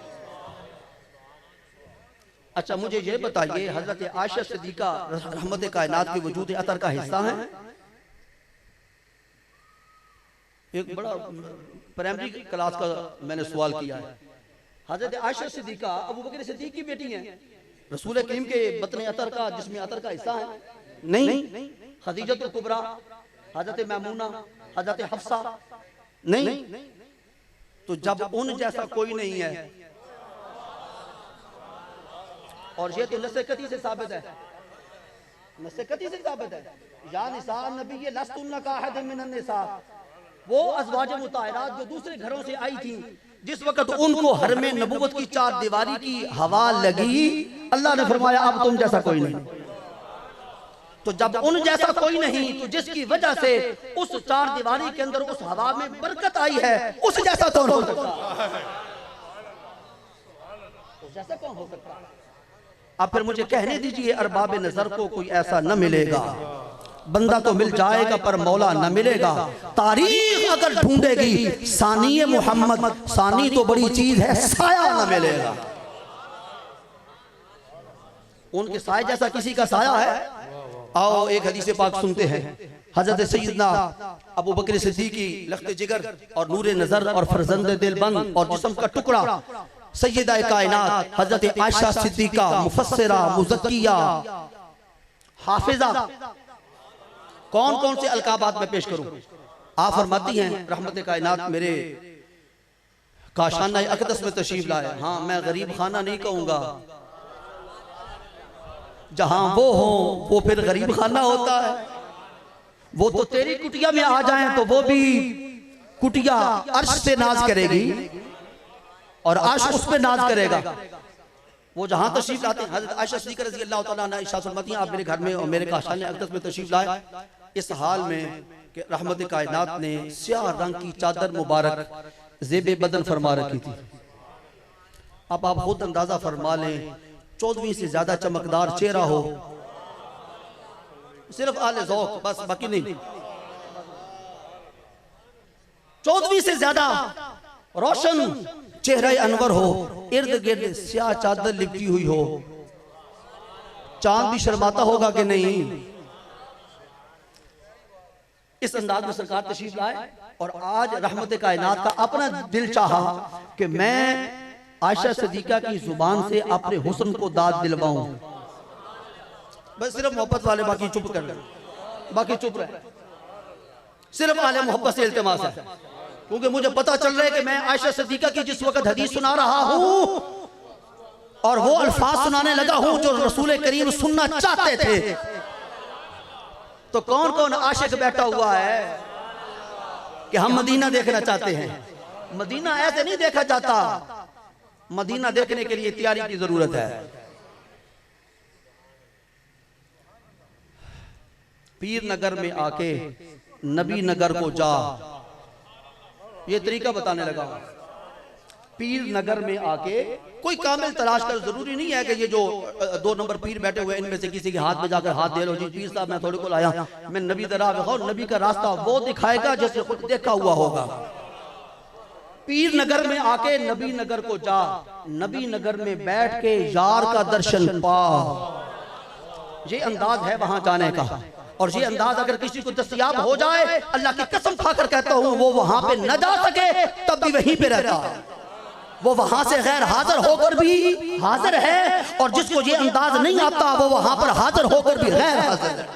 अच्छा मुझे ये बताइए, हजरत आयशा सिद्दीका रहमत कायनात के वजूद अतर का हिस्सा है? एक बड़ा प्राइमरी क्लास का मैंने सवाल किया है। हजरत आयशा सिद्दीका अबू बकर सिद्दीक की बेटी है, रसूल करीम के बतन अतर का जिसमें अतर का हिस्सा है? नहीं। खदीजतुल कुबरा, हजरत मैमूना, हजरत हफ्सा नहीं। तो जब उन जैसा कोई नहीं है, और ये तो नसेकती से साबित है, नसेकती से साबित है। या निसा नबी लस्तुन्ना का अहद मिनन निसा, वो अज़वाज मुताहरात जो दूसरे घरों से आई थी, जिस वक्त उनको हरम नबुव्वत की चार दीवारी की हवा लगी, अल्लाह ने फरमाया अब तुम जैसा कोई नहीं। तो जब उन जैसा कोई नहीं, तो जिसकी वजह से उस चार दीवारी के अंदर उस हवा में बरकत आई है, उस जैसा कौन हो सकता है? उस जैसा कौन हो सकता है? अब फिर मुझे कहने दीजिए, अरबाब नजर को कोई ऐसा न मिलेगा। बंदा तो मिल जाएगा पर मौला न मिलेगा। तारीख अगर ढूंढेगी सानी मोहम्मद, सानी तो बड़ी चीज है, साया न मिलेगा। उनके साए जैसा किसी का साया है? आओ एक हदीस पाक सुनते हैं। हजरत सैयदना अबू बकर सिद्दीकी लख्त जिगर और नूरे नजर और फरजंद दिलबंद और जिस्म का टुकड़ा सैयदा कायनात हजरत आयशा सिद्दीका मुफस्सिरा मुज़क्किया हाफिजा, कौन कौन से अलकाबात में पेश करूं? आप फरमाती हैं रहमत कायनात मेरे काशाना अक़दस में तशरीफ लाए। हाँ, मैं गरीब खाना नहीं कहूंगा, जहां वो हो वो फिर गरीब खाना होता है। वो तो तेरी कुटिया में आ जाएं तो वो भी कुटिया अर्श से नाज करेगी और अर्श उस पे नाज करेगा। वो जहां तशरीफ लाते हैं, हज़रत आयशा सिद्दीक़ा रज़ी अल्लाह तआला अन्हा इरशाद फरमाती हैं, आप मेरे घर में और मेरे काशाने अक़दस में तशरीफ लाए इस हाल में कि रहमत कायनात ने स्याह रंग की चादर मुबारक ज़ेबे बदन फरमा रखी थी। अब आप खुद अंदाजा फरमा लें, 14वीं से ज्यादा चमकदार चेहरा हो, सिर्फ आले ज़ौक़ बस, बाकी नहीं। 14वीं से ज्यादा रोशन चेहरा अनवर हो, इर्द गिर्द स्याह चादर लिपटी हुई हो, चांद भी शर्माता होगा कि नहीं। इस अंदाज में सरकार तशरीफ लाए और आज रहमत कायनात का अपना दिल चाहा कि मैं आयशा सिद्दीका की जुबान से अपने हुस्न को दाद दिलवाऊं। बस सिर्फ मोहब्बत वाले बाकी चुप कर रहे, बाकी चुप रहे, सिर्फ आले मोहब्बत से इल्तिमास है। क्योंकि मुझे पता चल रहा है कि मैं आयशा सिद्दीका की जिस वक्त हदीस सुना रहा हूं और वो अल्फाज सुनाने लगा हूं जो रसूल करीम सुनना चाहते थे, तो कौन कौन आशिक बैठा हुआ है कि हम मदीना देखना चाहते हैं। मदीना ऐसे नहीं देखा जाता, मदीना देखने के लिए तैयारी की जरूरत है। पीर नगर में आके नबी नगर को जा, ये तरीका बताने लगा। पीर नगर में आके कोई कामिल तलाश कर, जरूरी नहीं है कि ये जो 2 नंबर पीर बैठे हुए इनमें से किसी के हाथ में जाकर हाथ दे लो, जी पीर साहब मैं थोड़े को लाया, मैं नबी दरा दिखाओ। नबी का रास्ता वो दिखाएगा जैसे खुद देखा हुआ होगा। पीर नगर में आके नबी नगर को जा, नबी नगर में बैठ के यार का दर्शन पा। ये अंदाज है वहां जाने का, और ये अंदाज अगर किसी को दस्तयाब हो जाए, अल्लाह की कसम खाकर कहता हूं वो वहां पे न जा सके तब भी वहीं पे रहता। वो वहां से गैर हाजिर होकर भी हाजिर है, और जिसको ये अंदाज नहीं आता वो वहां पर हाजिर होकर भी गैर हाजिर है।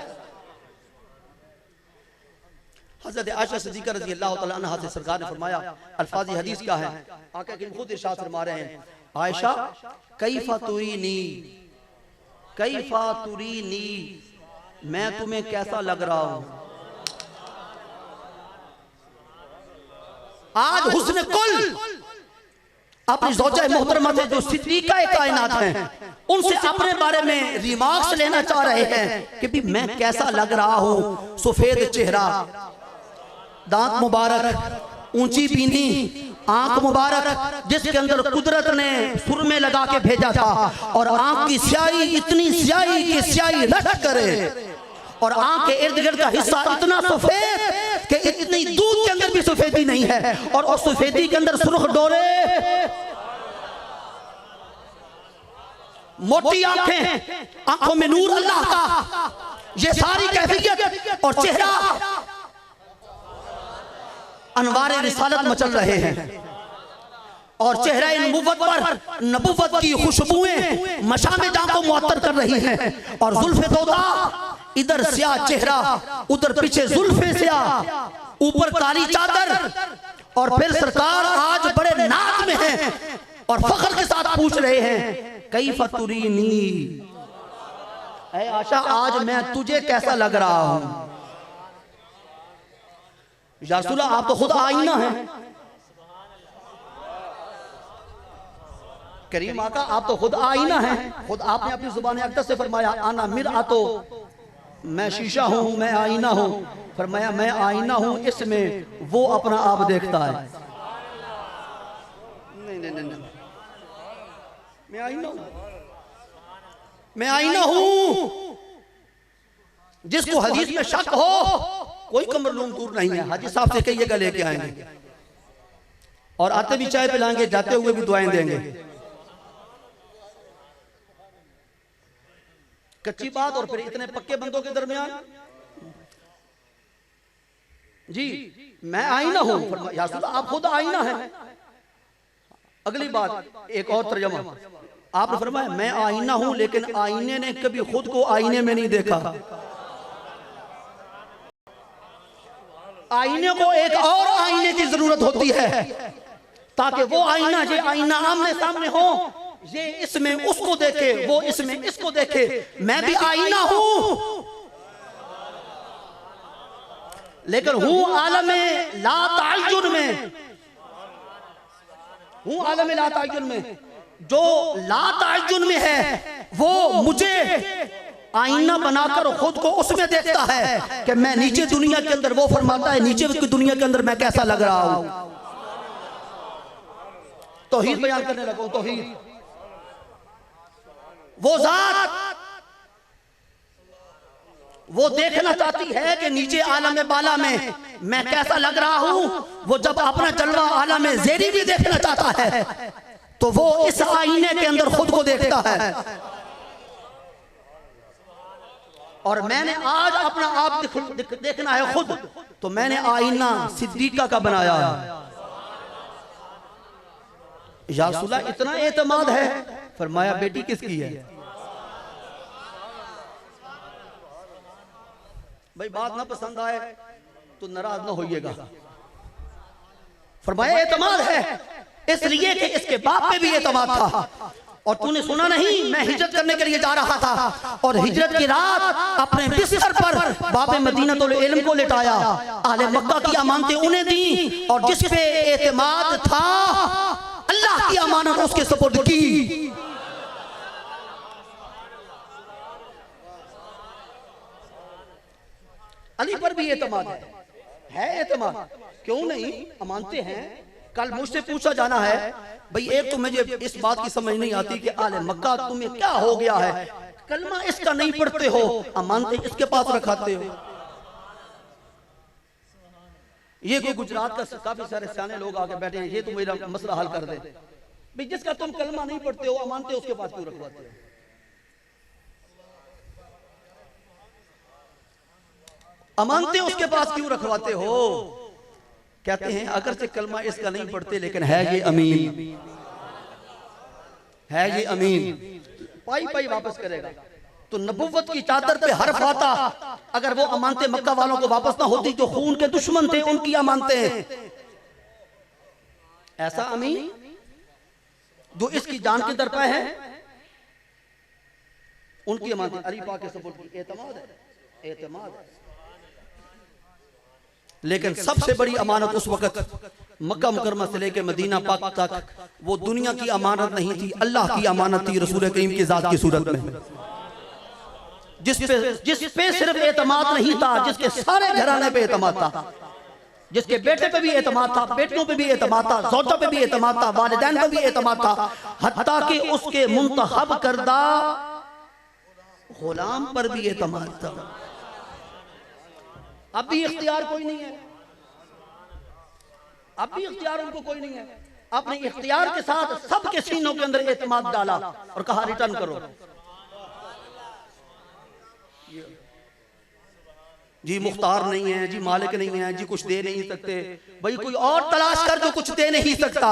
हज़रत आयशा सिद्दीक़ा रज़ी अल्लाह तआला अन्हा से सरकार ने फरमाया, अल्फाज़ हदीस क्या है, आका किन खुद इरशाद फरमा रहे हैं, आयशा कैफा तुरीनी, कैफा तुरीनी, मैं तुम्हें कैसा लग रहा हूं। आज हुस्न कुल अपनी ज़ौजा मोहतरमा से जो सिद्दीक़ा कायनात हैं उनसे अपने बारे में रिमार्क्स लेना चाह रहे हैं कि भी मैं कैसा लग रहा हूं। सफेद चेहरा, दांत मुबारक, ऊंची पीनी, आंख मुबारक जिसके अंदर कुदरत ने सुरमे लगा के भेजा था, और आंख की स्याही इतनी स्याही कि स्याही रट करे, और आंख के इर्द गिर्द का हिस्सा इतना सफेद कि इतनी दूध के अंदर भी सफेदी नहीं है, और उस सफेदी के अंदर सुर्ख डोरे, मोटी आंखें, आंखों में नूर अल्लाह का, ये सारी कैफियत और चेहरा अनवारे रिसालत मचल रहे हैं, और चेहरा नबुव्वत पर नबुव्वत की खुशबुएं मशामे जां को मुअत्तर कर रही हैं, और जुल्फे दोदा, इधर स्याह चेहरा, उधर पीछे जुल्फे स्याह, ऊपर काली चादर, और फिर सरकार आज बड़े नाज में हैं और फख्र के साथ पूछ रहे हैं कैफा तुरीनी, ऐ आशा आज मैं तुझे कैसा लग रहा हूं। या रसूल अल्लाह आप तो खुद आईना है, करीम आका आप तो खुद आईना है, खुद आपने अपनी जुबान अक़दस से फरमाया आना मिरअतो, मैं शीशा हूं, मैं आईना हूं। फरमाया मैं आईना हूं, इसमें वो अपना आप देखता है। नहीं नहीं नहीं, मैं आईना हूं, मैं आईना हूं, जिसको हदीस में शक हो कोई कमरलूम दूर नहीं है, हाजी साहब से कहिएगा लेके आएंगे और आते भी चाय पिलाएंगे, जाते हुए भी दुआएं देंगे। कच्ची बात और फिर इतने पक्के बंदों के दरमियान जी मैं आईना हूं, या रसूल आप खुद आईना है। अगली बात एक और तर्जमा, आपने फरमाया मैं आईना हूं लेकिन आईने ने कभी खुद को आईने में नहीं देखा। आईने को एक और आईने की जरूरत होती है ताकि वो आईना ये आईना आमने सामने हो, ये इसमें उसको देखे, वो इसमें इसको देखे। मैं भी आईना हूं लेकिन हूं आलमे ला तायुन में, हूं आलमे ला तायुन में। जो ला तायुन में है वो मुझे आईना बनाकर खुद को उसमें देखता है कि मैं नीचे दुनिया के अंदर, वो फरमाता है नीचे की दुनिया के अंदर मैं कैसा लग रहा हूं। तौहीद बयान करने लगा, तौहीद। वो जात वो देखना चाहती है कि नीचे आलम बाला में मैं कैसा लग रहा हूं। वो जब अपना जलवा आलम ज़ेरी भी देखना चाहता है तो वो इस आईने के अंदर खुद को देखता है। और मैंने आज अपना आप देखना है खुद, तो मैंने आईना सिद्दीका का बनाया है। या रसूलल्लाह इतना एतमाद है, फरमाया बेटी किसकी है? भाई बात ना पसंद आए तो नाराज ना होइएगा। फरमाया एतमाद है इसलिए कि इसके बाप पे भी एतमाद था। और तूने सुना नहीं, मैं हिजरत करने के लिए जा रहा था और हिजरत की रात अपने बिस्तर पर बाबे मदीनतुल इल्म को लिटाया, आले मक्का की अमानतें उन्हें दी और जिस पे एतमाद था अल्लाह की अमानत उसके सुपुर्द की। अली पर भी एतमाद है एतमाद, क्यों नहीं? अमानते हैं। कल मुझसे पूछा जाना है, भाई एक तो मुझे इस बात की समझ नहीं आती कि आले मक्का तुम्हें क्या हो गया है, कलमा इसका नहीं पढ़ते हो, अमानते इसके पास रखाते हो। ये कोई गुजरात का काफी सारे सियाने लोग आके बैठे हैं, ये तो मेरा मसला हल कर दे। भाई जिसका तुम कलमा नहीं पढ़ते हो, अमानते उसके पास क्यों रखवाते हो? अमानते उसके पास क्यों रखवाते हो? कहते हैं अगर से कलमा इसका नहीं पढ़ते लेकिन है ये अमीन, है ये अमीन, पाई पाई वापस करेगा। तो नबुव्वत की चादर पे हर्फ आता, अगर वो अमानते मक्का वालों को वापस ना होती जो खून के दुश्मन थे उनकी अमानते हैं। ऐसा अमीन जो इसकी जान के दर पे है उनकी अमानते अली पाक के सपोर्ट की एतमाद है, एतमाद है। लेकिन सबसे बड़ी अमानत उस वक्त मक्का मुकरमा से लेकर मदीना पाक तक वो दुनिया की अमानत नहीं थी, अल्लाह की अमानत थी रसूल करीम की जात की सूरत में, जिस पे सिर्फ एतमाद नहीं था, जिसके सारे घराने पे एतमाद था, जिसके बेटे पे भी एतमाद था, बेटों पे भी एतमाद था, ज़ौजा पे भी एतमाद था, वालिदैन पे भी एतमाद था, हत्ता कि उसके मुंतखब करदा गुलाम पर भी एतमाद था। अब भी इख्तियार कोई नहीं है, अब भी इख्तियार उनको कोई नहीं है। अपने इख्तियार के साथ सबके सीनों के अंदर एतमाद डाला और कहा रिटर्न करो। जी मुख्तार नहीं है, जी मालिक नहीं है, जी कुछ दे नहीं सकते। भाई कोई और तलाश कर जो कुछ दे नहीं सकता।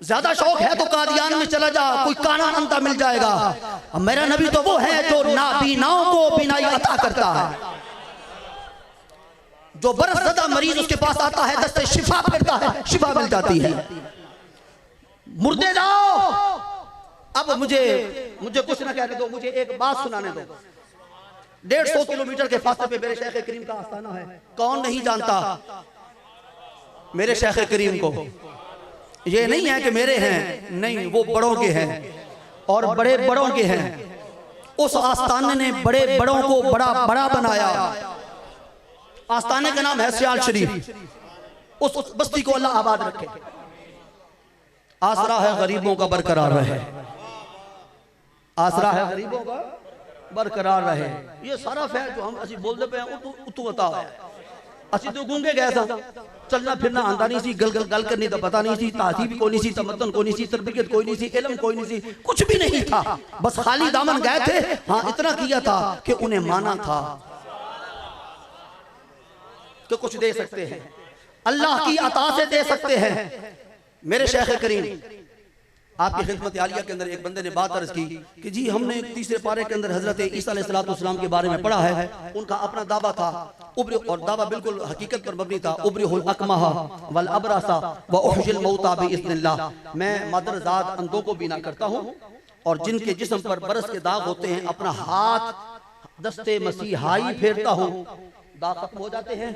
ज्यादा शौक है तो कादियान में चला जा, कोई काना अंता मिल जाएगा। मेरा नबी तो वो है जो नाबीनाओं को बीनाई अता करता है, जो बरसदा मरीज उसके पास आता है दस्ते शिफा फिरता है, शिफा मिल जाती है। मुर्दे लाओ, अब मुझे कुछ ना कहने दो, मुझे एक बात सुनाने दो। 150 किलोमीटर के फासले पे मेरे शेख करीम का आस्थाना है। कौन नहीं जानता मेरे शेख करीम को? ये नहीं है कि मेरे हैं, नहीं, वो बड़ों के हैं और बड़े बड़ों के हैं। उस आस्थाने ने बड़े बड़ों को बड़ा बड़ा बनाया। आस्थाने का नाम है सियाल शरीफ। उस बस्ती को अल्लाह आबाद रखे, आसरा है गरीबों का बरकरार रहे, आसरा है गरीबों का बरकरार रहे। ये सारा फैल जो हम असी बोलते पे उतू बता है। असी तो गूंगे गए सा, चलना फिरना आंदा नहीं सी, गल करनी तो पता नहीं सी, तहजीब कोई नहीं सी, तमद्दुन कोई नहीं सी, तरबियत कोई नहीं सी, इल्म कोई नहीं सी, कुछ भी नहीं था। बस खाली दामन गए थे। हाँ इतना किया था कि उन्हें माना था कि कुछ दे सकते हैं, अल्लाह की अता से दे सकते हैं। मेरे शेख करीम आपकी खिदमत आलिया के अंदर एक बंदे ने बात अर्ज की कि जी हमने तीसरे पारे के अंदर हजरत ईसा अलैहिस्सलाम के बारे में पढ़ा है। उनका अपना दावा था, उब्र, और दावा बिल्कुल हकीकत पर मबनी था। उब्रिहुल अकमहा वल अबरसा व उहशिल मौता बिइज़्निल्लाह, मैं मदरजात अंधों को बीना करता हूँ और जिनके जिस्म पर बरस के दाग होते हैं अपना हाथ दस्ते मसीहाई फेरता हूँ, दाग खत्म हो जाते हैं।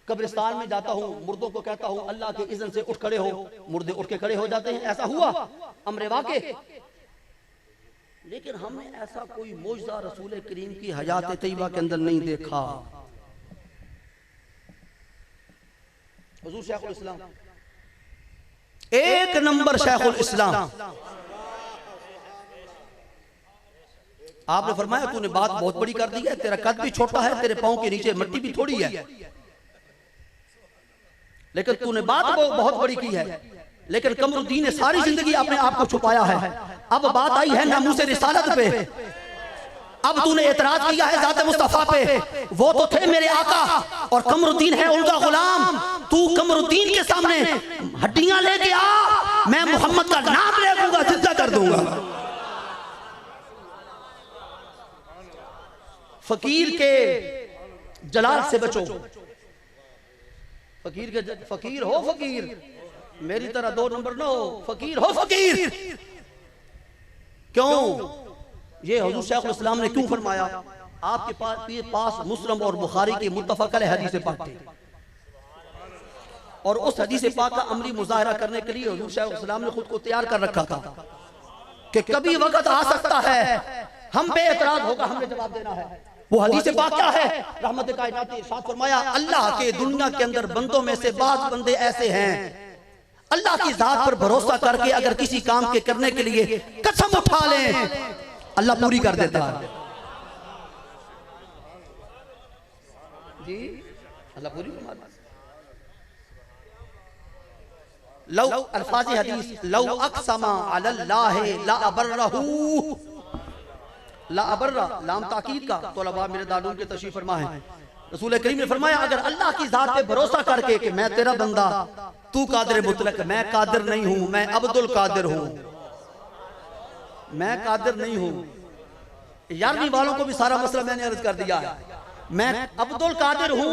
कब्रिस्तान में जाता हूँ, मुर्दों को कहता हूँ अल्लाह के इज़्न से उठ खड़े हो, मुर्दे उठ के खड़े हो जाते हैं। ऐसा हुआ अमरे वाक़े। लेकिन हमने ऐसा कोई मौजज़ा रसूल करीम की हयात तैयबा के अंदर नहीं देखा। हुज़ूर शेखुल इस्लाम एक नंबर शेखुल इस्लाम। आपने फरमाया तूने बात बहुत बड़ी कर दी है, तेरा कद भी छोटा है, तेरे पाँव के नीचे मिट्टी भी थोड़ी है, लेकिन तूने बात बहुत बड़ी की है। लेकिन कमरुद्दीन ने सारी जिंदगी अपने आप को छुपाया है। अब बात आई है नामूसे रिसालत पे, अब तूने एतराज किया है ज़ात मुस्तफा पे। वो तो थे मेरे आका और कमरुद्दीन है उनका गुलाम। तू कमरुद्दीन के सामने हड्डियां लेके आ, मैं मोहम्मद का नाम ले लूंगा, जिंदा कर दूंगा। फकीर के जलाल से बचो, फकीर हो फकीर, मेरी तरह दो नंबर ना हो, फकीर हो फकीर। क्यों? ये हुजूर शेखुल इस्लाम ने क्यों फरमाया? आपके पास मुस्लिम और बुखारी की मुत्तफक अलैह हदीस पाक थी और उस हदीस पाक का अमली मुजाहरा करने के लिए हुजूर शेखुल इस्लाम ने खुद को तैयार कर रखा था कि कभी वक्त आ सकता है हम पे एतराज होगा, हमने जवाब देना है। वो हदीस पाक क्या है? रहमत कायनात ने इरशाद फरमाया, अल्लाह के दुनिया के अंदर बंदों में से बाज़ बंदे ऐसे हैं अल्लाह की जात पर भरोसा करके अगर किसी काम के करने के लिए कसम उठा लें अल्लाह पूरी कर देता है। जी अल्लाह पूरी फरमा देता। लौ अल्फाज़ हदीस, लौ अक़समा अलल्लाहि ला अबर्रहू, ला अबर्रा लाम ताकीद का तलबा मेरे दारूल के तशरीफ फरमा है। रसूल करीम ने फरमाया अगर अल्लाह की जात पे भरोसा करके कि मैं तेरा बंदा, तू कादिर मुतलक, मैं कादिर नहीं हूं, मैं अब्दुल कादिर हूं, मैं कादिर नहीं हूं। 11वीं वालों को भी सारा मसला मैंने अर्ज कर दिया है। मैं अब्दुल कादिर हूं,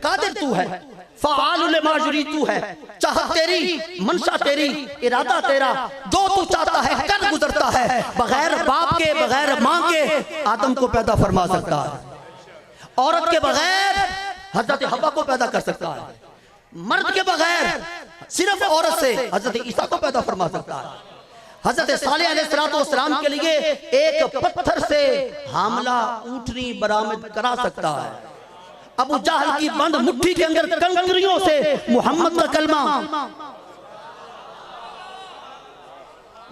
कादिर तू है, फ़आलुल मा युरीद तू है, चाह तेरी, मंशा तेरी, इरादा तेरा, जो तू चाहता है कर गुजरता है। बगैर बाप के बगैर माँ के आदम को पैदा फरमा सकता है, औरत के बगैर हजरत हवा को पैदा कर सकता है, मर्द के बगैर सिर्फ औरत से हजरत ईसा को पैदा फरमा सकता है। हजरत सालेह अलैहिस्सलाम के लिए एक पत्थर से हामला ऊँटनी बरामद करा सकता है। अबू जहल की बंद मुट्ठी के अंदर कंकरियों से मोहम्मद का कलमा।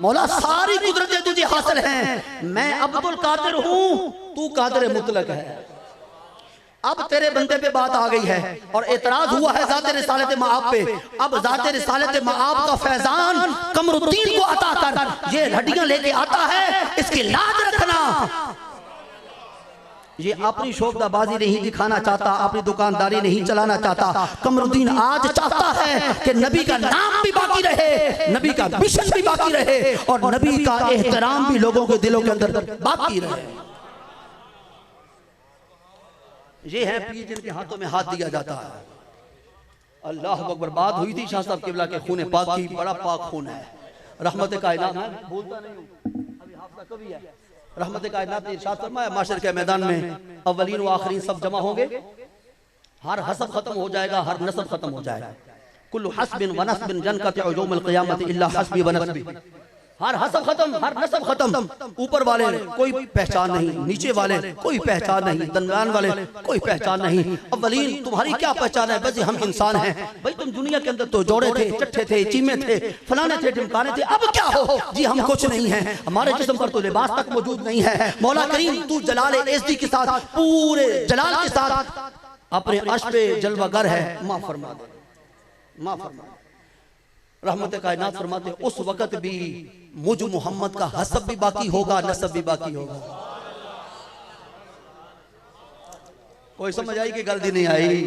मौला सारी कुदरतें तुझे हासिल हैं, मैं अब्दुल कादिर हूं, तू कादिर मुतलक है। अब तेरे बंदे पे बात आ गई है और एतराज हुआ है ज़ात रिसालत मआब पे। अब ज़ात रिसालत मआब का फैजान कमरुद्दीन को अता कर ये हड्डियां लेके आता है, इसकी लाज रखना। ये अपनी शोबदाबाजी नहीं दिखाना चाहता, अपनी दुकानदारी नहीं चलाना चाहता। कमरुद्दीन आज चाहता है कि नबी का नाम भी बाकी रहे, नबी का मिशन भी बाकी रहे और नबी का एहतराम भी लोगों के दिलों के अंदर बाकी रहे। ये है पीर जिनके हाथों में हाथ दिया जाता है। अल्लाह अकबर। बात हुई थी शाह साहब किबला के खून पाक की, बड़ा पाक खून है, रहमत कायनात है, भूलता नहीं हूं, अभी हाफिज़ कभी है। रहमत कायनात ने इरशाद फरमाया माशर के मैदान में अव्वलीन व आखिरीन सब जमा होंगे, हर हसब खत्म हो जाएगा, हर नसब खत्म हो जाएगा। कुल्लु हस्बिन व नस्बिन जनकत यौमुल क़ियामत इल्ला हस्बी व नस्बी। हर हसब खत्म, हर नसब खत्म। ऊपर वाले कोई पहचान नहीं, नीचे वाले कोई पहचान नहीं, दरमियान वाले कोई पहचान नहीं। अव्वलीन तुम्हारी क्या पहचान है? बस हम इंसान हैं। भाई तुम दुनिया के अंदर तो जोड़े थे, चट्टे थे, चीमे थे, फलाने थे, ढिमकाने थे, अब क्या हो जी? हम कुछ नहीं है, हमारे जिस्म पर तो लिबास तक मौजूद नहीं है। मौला करीम तू जलाल एज़्दी के साथ, पूरे जलाल के साथ अपने अर्श पे जलवागर है। माफ फरमा दे, माफ फरमा दे। रहमत कायनात फरमाते उस वक्त भी मुझ मोहम्मद का हसब भी बाकी होगा, नसब भी बाकी होगा। कोई समझ आई कि गलती नहीं आई?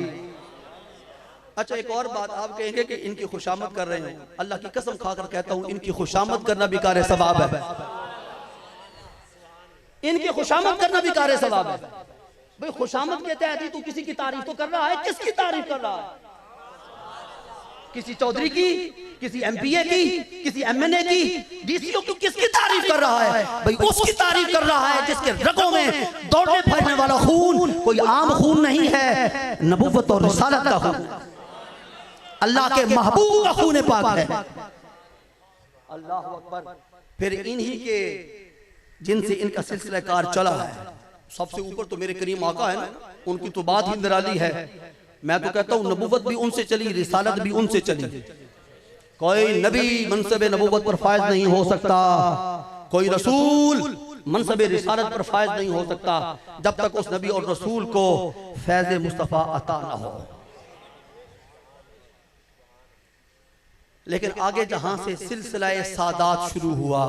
अच्छा एक और बात, आप कहेंगे कि इनकी खुशामद कर रहे हैं। अल्लाह की कसम खाकर कहता हूं, इनकी खुशामद करना भी कार सवाब है। इनकी खुशामद करना भी कार सवाब है। भाई खुशामद के तहत ही तू किसी की तारीफ तो कर रहा है। किसकी तारीफ कर रहा है? किसी चौधरी की, किसी एमपीए की, किसी एमएनए की, डीसीओ की, किसकी तारीफ कर रहा है? भाई उसकी तारीफ कर रहा है जिसके रगों में दौड़ने फैलने वाला खून कोई आम खून नहीं है, नबुव्वत और रिसालत का खून, अल्लाह के महबूब का खून पाक है। अल्लाह अकबर। फिर इन्हीं के जिनसे इनका सिलसिला कार चला है, सबसे ऊपर तो मेरे करीम आका है ना, उनकी तो बात ही निराली है। मैं तो कहता हूँ नबुव्वत भी उनसे चली, रिसालत भी उनसे चली। कोई नबी मनसब नबुव्वत पर फायज नहीं हो सकता, कोई रसूल मनसब रिसालत पर फायज नहीं हो सकता जब तक उस नबी और रसूल को फैज़ मुस्तफ़ा अता ना हो। लेकिन आगे जहां से सिलसिला सादात शुरू हुआ,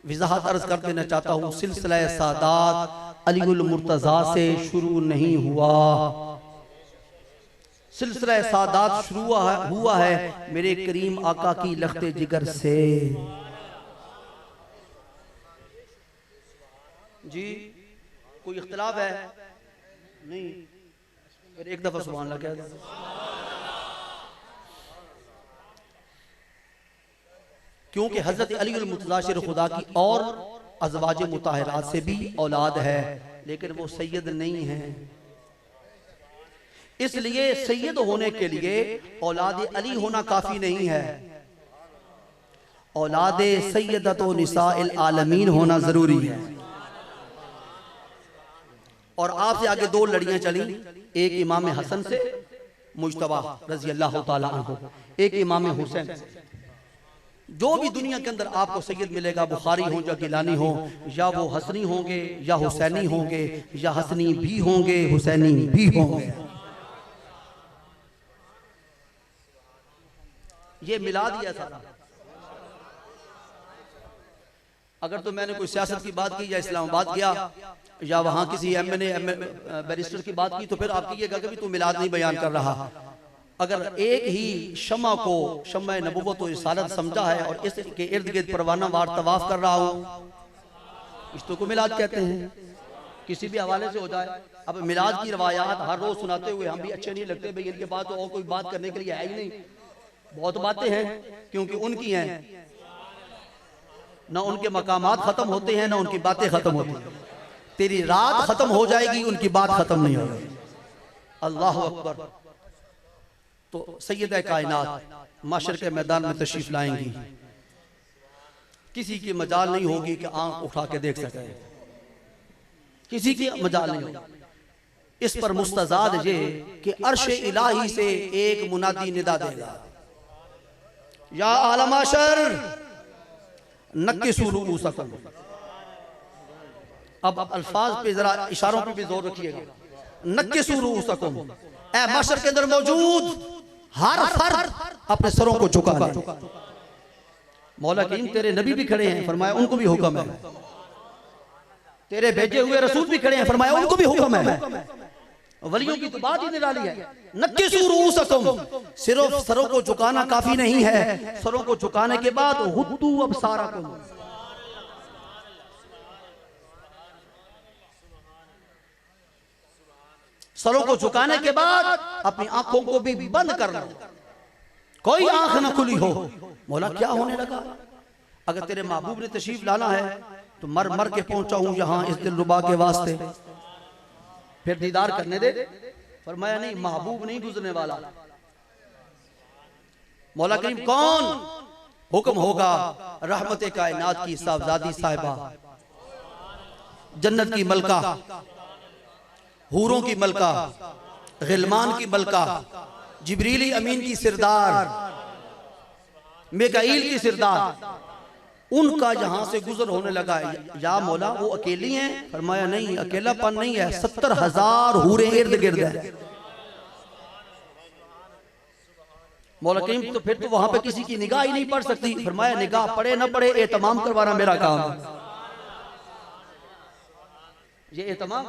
वजाहत अर्ज कर देना चाहता हूं, सिलसिला सादात अलीउल मुर्तज़ा से शुरू नहीं हुआ। सिलसिला सादात शुरू हुआ है मेरे करीम आका की लख्ते जिगर से। जी कोई इख्तिलाफ है? नहीं। फिर एक दफा सुभान अल्लाह कह दो। क्योंकि हजरत अली अल मुर्तज़ा शेर खुदा की और अज़वाज मुताहिरात से भी औलाद है, लेकिन वो सैयद नहीं है। इसलिए सैयद होने के लिए औलाद अली होना काफी नहीं है, औलाद सैयदतो निसाइल आलमीन होना जरूरी है। और आपसे आगे दो लड़ियां चली, एक इमाम हसन से मुज्तबा रजी अल्लाह ताला अन्हु, एक इमाम हुसैन। जो भी दुनिया के अंदर आपको सैयद मिलेगा, बुखारी हो या गिलानी हो, या वो हसनी होंगे या हुसैनी होंगे, या हसनी भी होंगे हुसैनी भी होंगे। ये मिला दिया था। अगर तो मैंने कोई सियासत की बात की या इस्लामाबाद गया या वहां किसी एमएनए बैरिस्टर की बात की, तो फिर आप कहिएगा कि तू मिलाद नहीं बयान कर रहा। अगर एक ही शम्मा को शम्मा नबुव्वत और रिसालत समझा है और इसके इर्द गिर्द परवाना वार तवाफ कर रहा हो, इसको को मिलाद कहते हैं। किसी भी हवाले से हो जाए। अब मिलाद की रवायात हर रोज सुनाते हुए हम भी अच्छे नहीं लगते, भाई इनके पास तो और कोई बात करने के लिए है ही नहीं। बहुत बातें हैं क्योंकि उनकी हैं, ना उनके मकामात खत्म होते हैं ना उनकी बातें खत्म होती हैं। तेरी रात खत्म हो जाएगी, उनकी बात खत्म नहीं होगी। अल्लाह अकबर। तो सैयदा कायनात माशर के मैदान में तशरीफ लाएंगी, किसी की मजाल नहीं होगी कि आंख उठा के देख सके, किसी की मजाल नहीं होगी। इस पर मुस्तजाद ये कि अर्श इलाही से एक मुनादी निदा देगा, या आलमाशर नक्किसू रुऊसकुम। अब अल्फाज पे जरा इशारों पे भी जोर रखिएगा। नक्किसू रुऊसकुम, ए माशर के अंदर मौजूद हर फर्द अपने सरों को झुका ले। मौला करीम तेरे नबी भी खड़े हैं, फरमाया उनको भी हुक्म है। तेरे भेजे हुए रसूल भी खड़े हैं, फरमाया उनको भी हुक्म है। वलियों की तो बात ही निराली है। नक्किसू रुऊसकुम, सिर्फ सरों को झुकाना काफी नहीं है, सरों को झुकाने के बाद हुद्दू अबसारकुम, सरों को झुकाने के बाद अपनी आंखों को भी बंद कर लो, कोई आंख ना खुली हो। मौला क्या होने लगा? अगर तेरे महबूब ने तशरीफ लाना है तो मर मर के पहुंचा हूं यहां इस दिलरुबा के वास्ते, फिर दीदार करने दे। फरमाया नहीं, महबूब नहीं गुजरने वाला। मौला करीम कौन? हुक्म होगा रहमत कायनात की साहबजादी साहिबा, जन्नत की मलका, हूरों की मलका, गिलमान की मलका, जिब्रील अमीन की सिरदार, मिकाईल की सिरदार, उनका जहां से गुजर होने लगा। या मौला वो अकेली हैं? फरमाया नहीं, अकेलापन नहीं है, 70,000 हूरें इर्द गिर्द है। मौला करीम तो फिर तो वहां पे किसी की निगाह ही नहीं पड़ सकती। फरमाया निगाह पड़े ना पड़े, एहतमाम करवाना मेरा काम है। ये एहतमाम,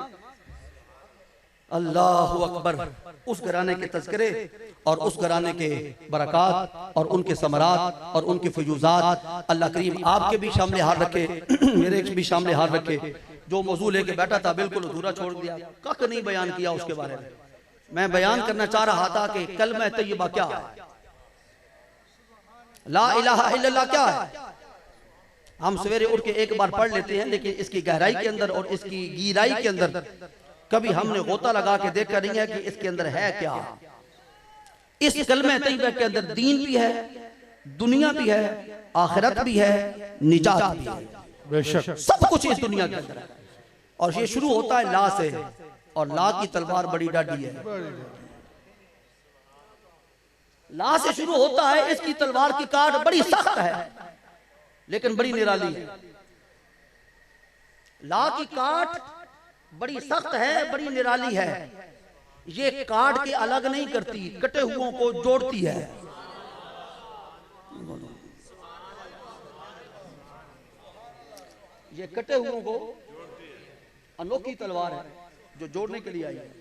अल्लाहु अकबर। उस घराने के तज़किरे और उस घराने के बरक़ात और उनके समरात और उनके फयूज़ात अल्लाह करीम आपके भी सामने हार रखे, मेरे भी सामने हार रखे। जो मौजू लेके बैठा था बिल्कुल अधूरा छोड़ दिया, कख नहीं बयान किया उसके बारे में। मैं बयान करना चाह रहा था कि कलमा तय्यबा क्या है, ला इलाहा इल्लल्लाह क्या है। हम सवेरे उठ के एक बार पढ़ लेते हैं, लेकिन इसकी गहराई के अंदर और इसकी गहराई के अंदर कभी हमने गोता लगा के देखा नहीं है कि इसके अंदर है क्या। इस कलमे तय्यबा के अंदर दीन भी है, दुनिया भी है, आखिरत भी है, निजात भी है, बेशक सब कुछ इस दुनिया के अंदर है। और ये शुरू होता है ला से, और ला की तलवार बड़ी डाढ़ी है। ला से शुरू होता है, इसकी तलवार की काट बड़ी सख्त है लेकिन बड़ी निराली है। ला की काट बड़ी सख्त है, बड़ी निराली है। ये काट के अलग नहीं करती, कटे हुओं को जोड़ती है। ये कटे हुओं को अनोखी तलवार है जो जोड़ने के लिए आई है।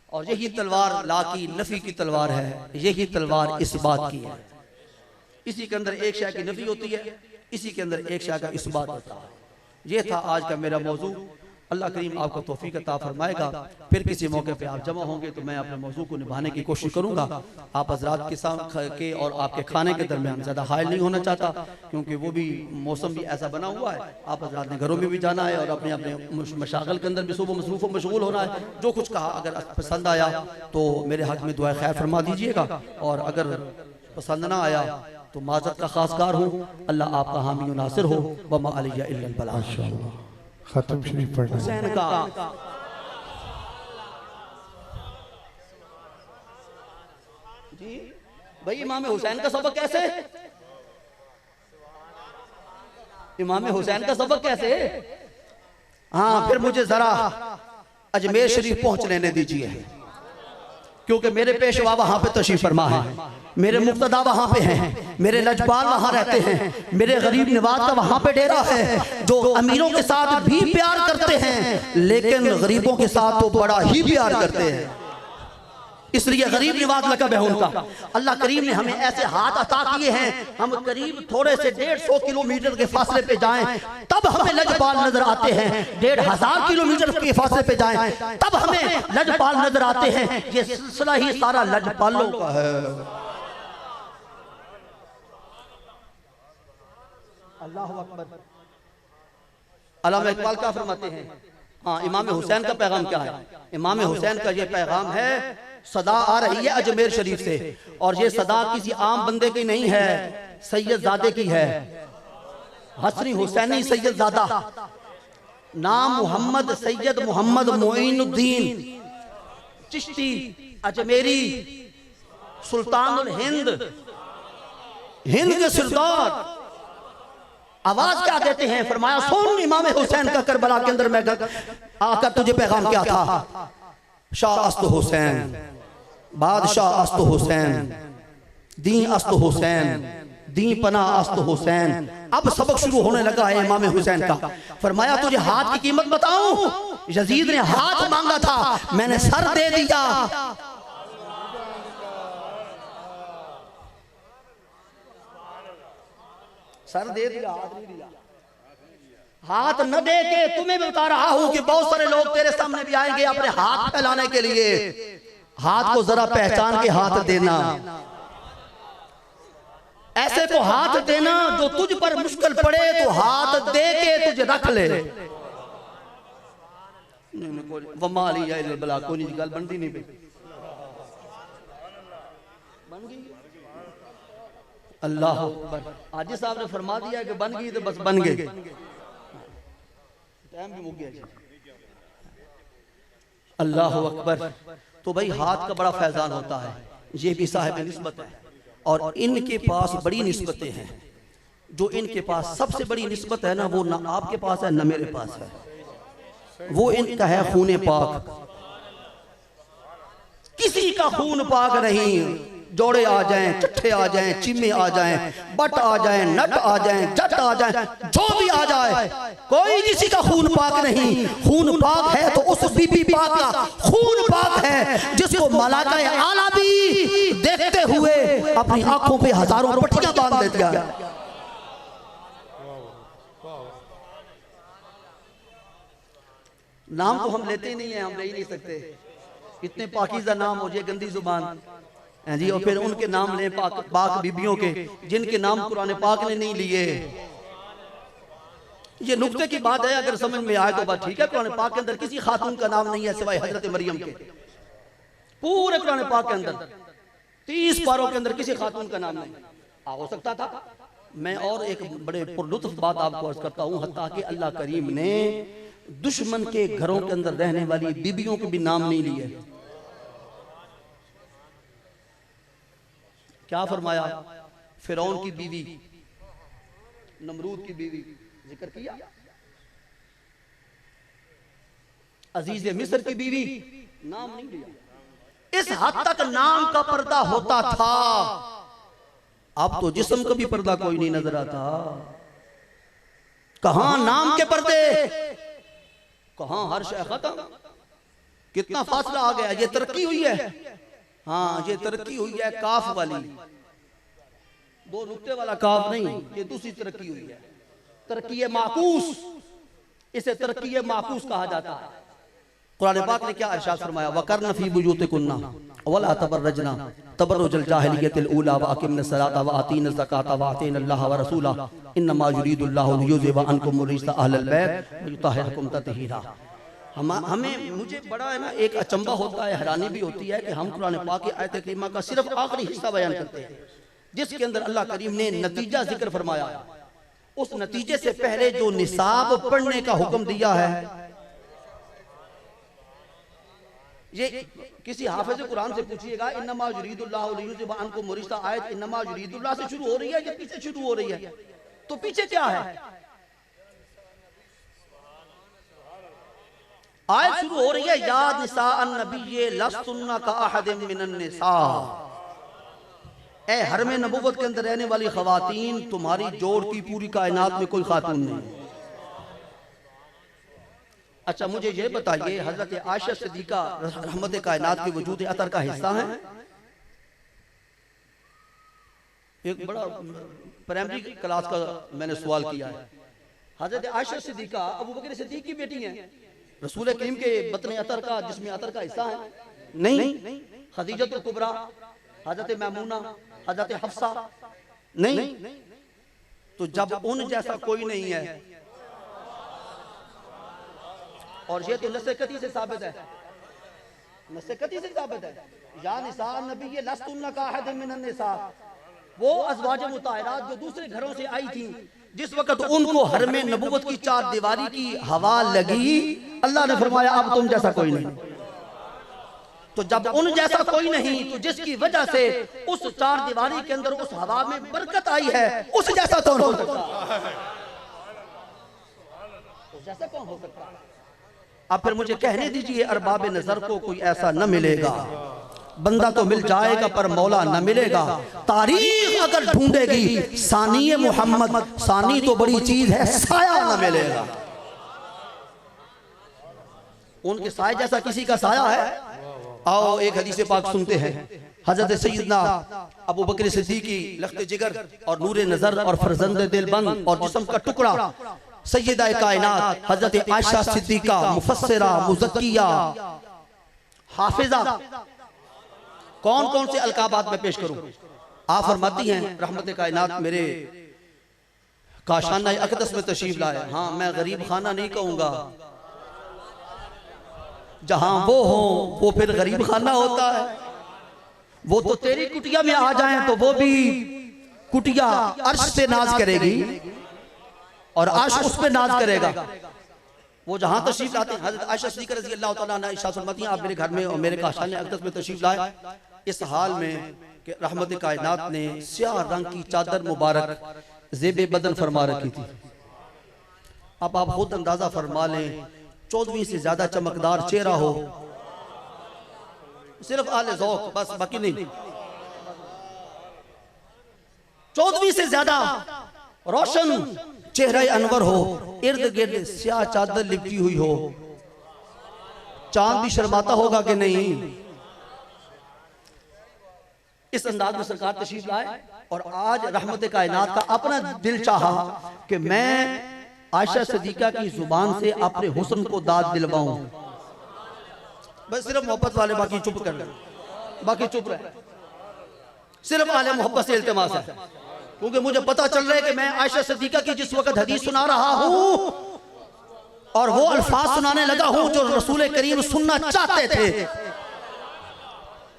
और यही तलवार ला की नफी की तलवार है, यही तलवार इस बात की है। इसी के अंदर एक शय की नफी होती है, इसी के अंदर एक शय का इस बात होता है। ये था आज का मेरा मौजू। अल्लाह करीम आपको तौफीक अता फरमाएगा। फिर किसी मौके पे आप जमा होंगे तो मैं अपने मौजू को निभाने की कोशिश करूंगा। आप हजरात के साथ के और आपके खाने के दरमियान ज़्यादा हायल नहीं होना चाहता, क्योंकि वो भी मौसम भी ऐसा बना हुआ है। आप हजरात ने घरों में भी जाना है और अपने अपने मशागल के अंदर भी सुबह मसरूफ़ मशगूल होना है। जो कुछ कहा अगर पसंद आया तो मेरे हक में दुआ खैर फरमा दीजिएगा, और अगर पसंद ना आया तो माज़रत का खासकार हूँ। अल्लाह आपका हामी व नासिर हो। वमा अलैया इल्लल बलाग। खत्म शरीफ पढ़ना हुसैन का जी भाई, इमाम हुसैन का सबक कैसे? इमाम हुसैन का सबक कैसे? हाँ, फिर मुझे जरा अजमेर शरीफ पहुंच लेने दीजिए, क्योंकि मेरे पेशवा वहां पे तशरीफ फरमा है, मेरे मुक्तदा वहां पे हैं, मेरे लजपाल वहां रहते हैं, मेरे गरीब नवाज का वहां पे डेरा है, जो अमीरों के साथ भी प्यार करते हैं लेकिन गरीबों के साथ तो बड़ा ही प्यार करते हैं। इसलिए गरीब नवाज लक़ब है उनका। अल्लाह करीम ने हमें ऐसे हाथ अता किए हैं, हम करीब थोड़े से 150 किलोमीटर के फासले पे जाएं तब हमें लजपाल नजर आते हैं, 1500 किलोमीटर के फासले पे जाएं तब हमें लजपाल नजर आते हैं। ये सिलसिला ही सारा लजपालों का है। अल्लाहु अकबर। अल्लामा इकबाल क्या फरमाते हैं? हाँ, इमाम हुसैन का पैगाम क्या है? इमाम हुसैन का ये पैगाम है, सदा आ रही है अजमेर शरीफ से, और ये सदा किसी आम बंदे की नहीं है, सैयद ज़ादे की है। हसनी हुसैनी सैयद ज़ादा, नाम मोहम्मद सैयद मोहम्मद मोइनुद्दीन चिश्ती अजमेरी, सुल्तानुल हिंद, हिंद के सरदार। आवाज क्या देते हैं? फरमाया सुन इमाम हुसैन का करबला के अंदर मैं आकर तुझे पैगाम क्या था। शाह अस्त हुसैन, बादशाह अस्त हुसैन, दी अस्त हुसैन, दी पना अस्त हुसैन। अब सबक शुरू होने लगा है इमाम हुसैन का। फरमाया तुझे हाथ की कीमत बताऊं? यजीद ने हाथ मांगा था, मैंने सर दे दिया। सर दे दिया, हाथ नहीं दिया। हाथ न दे के तुम्हें भी बता रहा हूं कि बहुत सारे लोग तेरे सामने भी आएंगे अपने हाथ फैलाने के लिए। हाथ को जरा पहचान के हाथ देना, ऐसे को हाथ देना जो तुझ पर मुश्किल पड़े तो हाथ दे के तुझे रख ले। वमाली या बला कोई गल बनती नहीं, बन गई। अल्लाह अकबर। हाजी साहब ने फरमा दिया कि बन गई तो बस बन गए, टाइम भी मुक गया जी। अल्लाह अकबर। तो भाई हाथ का बड़ा फैजान होता है, ये भी साहिब निस्बत है और इनके पास बड़ी निस्बतें हैं। जो इनके पास सबसे बड़ी निस्बत है ना, वो ना आपके पास है ना मेरे पास है, वो इनका है खून पाक। किसी का खून पाक नहीं, जोड़े आ जाएं, चट्ठे आ जाएं, चीमे आ जाएं, बट आ जाएं, नट आ जाएं, जट आ जाएं, जो भी आ जाए, कोई किसी का खून पाक नहीं। खून पाक है तो उस बीबी पाक का खून पाक है जिसको मलाइका आला भी देखते हुए अपनी आंखों पे हजारों पट्टियां बांध देती है। नाम तो हम लेते ही नहीं है, हम ले ही नहीं सकते, इतने पाकीज़ा नाम हो जाए, गंदी जुबान जी। और फिर उनके नाम ले पाक बीबियों के जिनके नाम कुरान पाक ने नहीं लिए। ये नुक्ते की बात है, अगर समझ में आए तो बात ठीक है। कुरान पाक के अंदर किसी खातून का नाम नहीं है सिवाय हजरत मरियम के। पूरे कुरान पाक के अंदर 30 पारों के अंदर किसी खातून का नाम नहीं। हो सकता था। मैं और एक बड़े पुरलुत्फ बात आपको अर्ज करता हूँ, हत्ता कि अल्लाह करीम ने दुश्मन के घरों के अंदर रहने वाली बीबियों के भी नाम नहीं लिए। क्या फरमाया? फिरौन की बीवी, नमरूद की बीवी जिक्र किया, अजीज मिस्र की बीवी नाम नहीं लिया। इस हद तक नाम का पर्दा होता था। अब तो जिस्म का भी पर्दा कोई नहीं नजर आता। कहां नाम के पर्दे, कहां हर शय खत्म। कितना फासला आ गया। ये तरक्की हुई है, हाँ ये तरक्की हुई है काफ वाली, दो नुक्ते वाला काफ नहीं, ये दूसरी तरक्की हुई है, तरक्की माकूस। इसे तरक्की माकूस कहा जाता है। कुरान पाक ने क्या इरशाद फरमाया? वकरना फी बुयूतिकुन्ना वला तबर्रजना तबर्रुजल जाहिलियतिल ऊला व अकिमना सलाता व आतीना ज़काता व अतीना अल्लाह व रसूला इन्नमा युरीदुल्लाहु लियुज़हिबा अन्कुम रिज्सा अहलल बैत व युतहिरकुम तत्हीरा। हमें मुझे बड़ा है ना एक अचंबा होता है, हैरानी भी होती है कि हम कुरान पाक की आयत करीमा का सिर्फ आखिरी हिस्सा बयान करते हैं जिसके अंदर अल्लाह करीम ने नतीजा जिक्र फरमाया। उस नतीजे से पहले जो निसाब पढ़ने का हुक्म दिया है, ये किसी हाफिज कुरान से पूछिएगा, इन्नमा युरीदुल्लाहु लियुज़हिबा अन्कुम रिज्सा, आयत इन्नमा युरीदुल्लाह से शुरू हो रही है या पीछे शुरू हो रही है? तो पीछे क्या है? आयत शुरू हो रही है या निसा अन्नबी लस्तुन्ना का अहदिम मिनन निसा। ए हरम नबुव्वत के अंदर रहने वाली खवातीन, तुम्हारी जोड़ की पूरी कायनात में कोई खातून नहीं। अच्छा मुझे ये बताइए, हजरत आयशा सिद्दीका रहमत कायनात के वजूद अतर का हिस्सा है? एक बड़ा प्राइमरी क्लास का मैंने सवाल किया है। हजरत आयशा सिद्दीका अबू बकर सिद्दीक की बेटी है, रसूल करीम के बतन अतर का जिसमें अतर का हिस्सा है? नहीं। खदीजतुल कुबरा, हजरत मैमूना, हजरत हफ्सा नहीं। तो जब उन जैसा कोई नहीं है, और ये तो नसेकती से साबित है, नसेकती से साबित है। या निसा नबी लस्तुन्ना का अहद मिनन निसा, वो अज़वाज मुताहिरात जो दूसरे घरों से आई थी, जिस वक्त उनको हरम नबुव्वत की चार दीवारी की हवा लगी, अल्लाह ने फरमाया अब तुम जैसा कोई नहीं। तो जब उन जैसा कोई नहीं, तो जिसकी वजह से उस चार दीवारी के अंदर उस हवा में बरकत आई है, उस जैसा कौन हो सकता है? उस जैसा कौन हो सकता है? अब फिर मुझे कहने दीजिए, अरबाब नजर को कोई ऐसा न मिलेगा। बंदा तो मिल जाएगा पर मौला न मिलेगा। तारीख अगर ढूंढेगी सानी मोहम्मद, सानी तो बड़ी चीज है, साया न मिलेगा। उनके साए जैसा किसी का साया है? आओ एक हदीस पाक सुनते हैं। हजरत सैयदना अबू बकर सिद्दीकी लख्त जिगर और नूरे नजर और फरजंद दिलबंद और जिस्म का टुकड़ा सैयदा कायनात हजरत आयशा सिद्दीका मुफस्सिरा मुज़क्किया हाफिजा, कौन कौन से अलकाबात में पेश करूं? आप फरमाती हैं रहमत कायनात मेरे काशाना अक़दस में तशरीफ लाए। हाँ मैं गरीब खाना नहीं कहूंगा, जहां वो हो वो फिर गरीब खाना होता है। वो तो तेरी कुटिया में आ जाएं तो वो भी कुटिया अर्श से नाज करेगी और अर्श उस पे नाज करेगा। वो जहां तशरीफ लाते हैं, हज़रत आयशा सिद्दीक़ा रज़ी अल्लाह तआला अन्हा इरशाद फरमाती हैं, आप मेरे घर में और मेरे काशाने अक़दस में तशरीफ लाए इस हाल में कि रहमत कायनात ने स्याह रंग की चादर मुबारक ज़ेबे बदन फरमा रखी थी। अब आप खुद अंदाजा फरमा लें, 14वीं से ज्यादा चमकदार चेहरा हो, सिर्फ आले ज़ौक़ बस, बाकी नहीं। 14वीं से ज्यादा रोशन चेहरा अनवर हो, इर्द गिर्द स्याह चादर लिपटी हुई हो, चांद भी शर्माता होगा कि नहीं। इस अंदाज में सरकार तशरीफ लाए और आज रहमत कायनात का अपना दिल चाहा कि मैं आयशा सिद्दीक़ा की जुबान से अपने हुस्न को दाद दिलवाऊं। बस सिर्फ मोहब्बत वाले बाकी चुप कर रहे, बाकी चुप रहे, सिर्फ आले मोहब्बत से इल्तिमास है। क्योंकि मुझे पता चल रहा है कि मैं आयशा सिद्दीक़ा की जिस वक्त हदीस सुना रहा हूं और वो अल्फाज सुनाने लगा हूं जो रसूल करीम सुनना चाहते थे,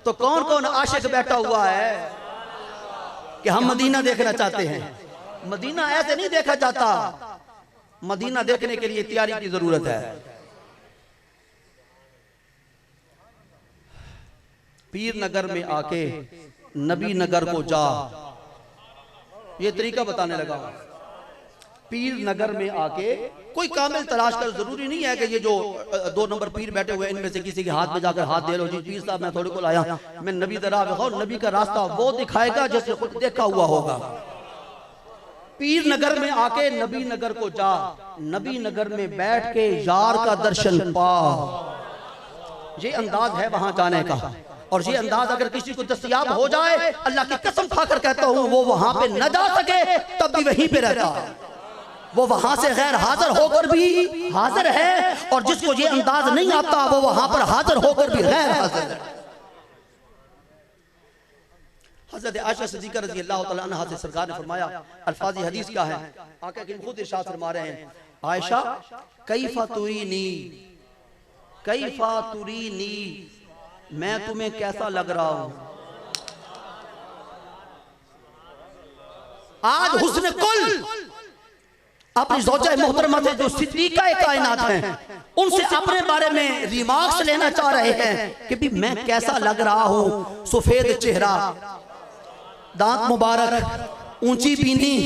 तो कौन कौन आशिक बैठा हुआ है कि हम मदीना देखना चाहते हैं। मदीना ऐसे नहीं देखा जाता, मदीना देखने के लिए तैयारी की जरूरत है। पीर नगर में आके नबी नगर को जा, ये तरीका बताने लगा। पीर नगर में आके कोई कामिल तलाश कर, जरूरी नहीं है कि ये जो 2 नंबर पीर बैठे हुए इनमें से किसी के हाथ में जाकर हाथ दे लो, जी पीर साहब मैं थोड़े को लाया, मैं नबी दरा नबी का रास्ता वो दिखाएगा जैसे खुद देखा हुआ होगा। पीर नगर में आके नबी नगर को जा, नबी नगर में बैठ के यार का दर्शन पा, ये अंदाज है वहां जाने का। और ये अंदाज अगर किसी को दस्तयाब हो जाए, अल्लाह की कसम खाकर कहता हूं, वो वहां पे न जा सके तब भी वहीं पे रहता। वो वहां से गैर हाजिर होकर भी हाजिर है, और जिसको ये अंदाज नहीं आता वो वहां पर हाजिर होकर भी गैर हाजिर है। हज़रत आयशा सिद्दीक़ा रज़ी अल्लाह तआला अन्हा से सरकार ने फरमाया, अल्फाज़ हदीस क्या है, आका किन खुद इरशाद फरमा रहे हैं, आयशा कैफा तुरीनी, कैफा तुरीनी, मैं तुम्हें कैसा लग रहा हूं। आज हुस्न कुल अपनी ज़ौजा मोहतरमा से जो सिद्दीक़ा कायनात हैं, उनसे अपने बारे में रिमार्क्स लेना चाह रहे हैं कि भी मैं कैसा लग रहा हूं। सफेद चेहरा, दांत मुबारक, ऊंची पीनी,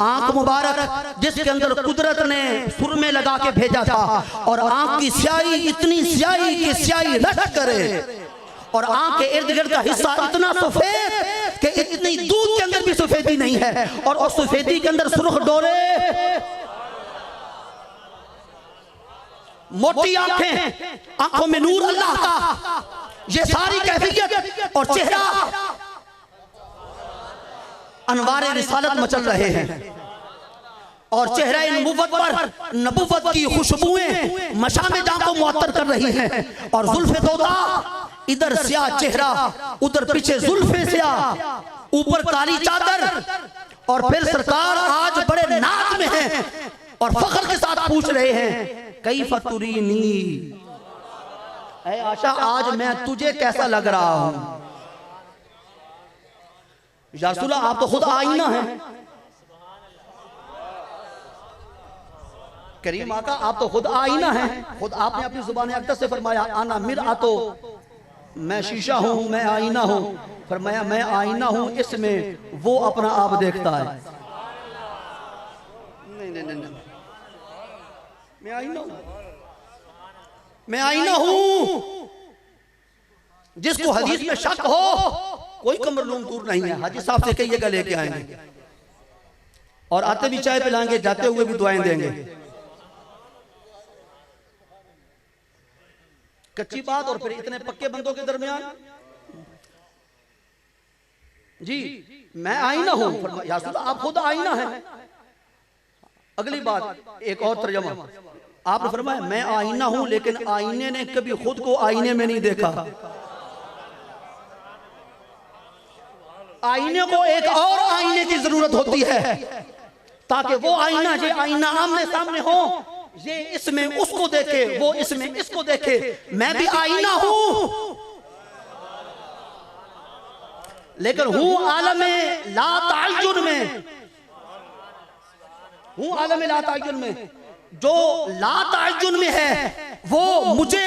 आंख मुबारक जिसके अंदर कुदरत ने सुरमे लगा के भेजा था, और आंख की स्याही इतनी स्याही कि स्याही रट करे, और आंख के इर्द गिर्द का हिस्सा इतना सफेद कि इतनी दूध के अंदर भी सफेदी नहीं है, और उस सफेदी के अंदर सुर्ख डोरे, मोटी आंखें, आंखों में नूर अल्लाह का, ये सारी कैफियत और चेहरा अनवारे रिसालत मचल रहे हैं, और चेहरा नबुव्वत पर नबुव्वत की खुशबुएं मशामे जां को मुअत्तर कर रही हैं, और जुल्फे दोदा, इधर स्याह चेहरा, उधर पीछे जुल्फे स्याह, ऊपर काली चादर, और फिर सरकार आज बड़े नाज में हैं और फख्र के साथ पूछ रहे हैं, कैफा तुरीनी, ऐ आशा आज मैं तुझे कैसा लग रहा हूं। या रसूल अल्लाह आप तो खुद आईना है, करीम आका आप तो खुद आईना है, खुद आपने अपनी जुबान अक़दस से फरमाया, आना मिरअतो, मैं शीशा हूं, मैं आईना हूं। फरमाया मैं आईना हूं, इसमें वो अपना आप देखता है। नहीं नहीं नहीं, मैं आईना हूं, मैं आईना हूं। जिसको हदीस में शक हो, कोई कमरलूम दूर नहीं है, हाजी साहब से कहिएगा लेके आएंगे, और आते भी चाय पिलाएंगे, जाते हुए भी दुआएं देंगे। कच्ची बात और फिर इतने पक्के बंदों के दरमियान, जी मैं आईना हूं, या रसूल आप खुद आईना है। अगली बात एक और तर्जुमा, आपने फरमाया मैं आईना हूं, लेकिन आईने ने कभी खुद को आईने में नहीं देखा। आईने को एक और आईने की जरूरत होती है, ताकि वो आईना, ये आईना आमने सामने हो, ये इसमें उसको देखे, वो इसमें इसको देखे। मैं भी आईना हूं, लेकिन हूँ आलम ला तायुन में, हूँ आलम ला तायुन में। जो ला तायुन में है वो मुझे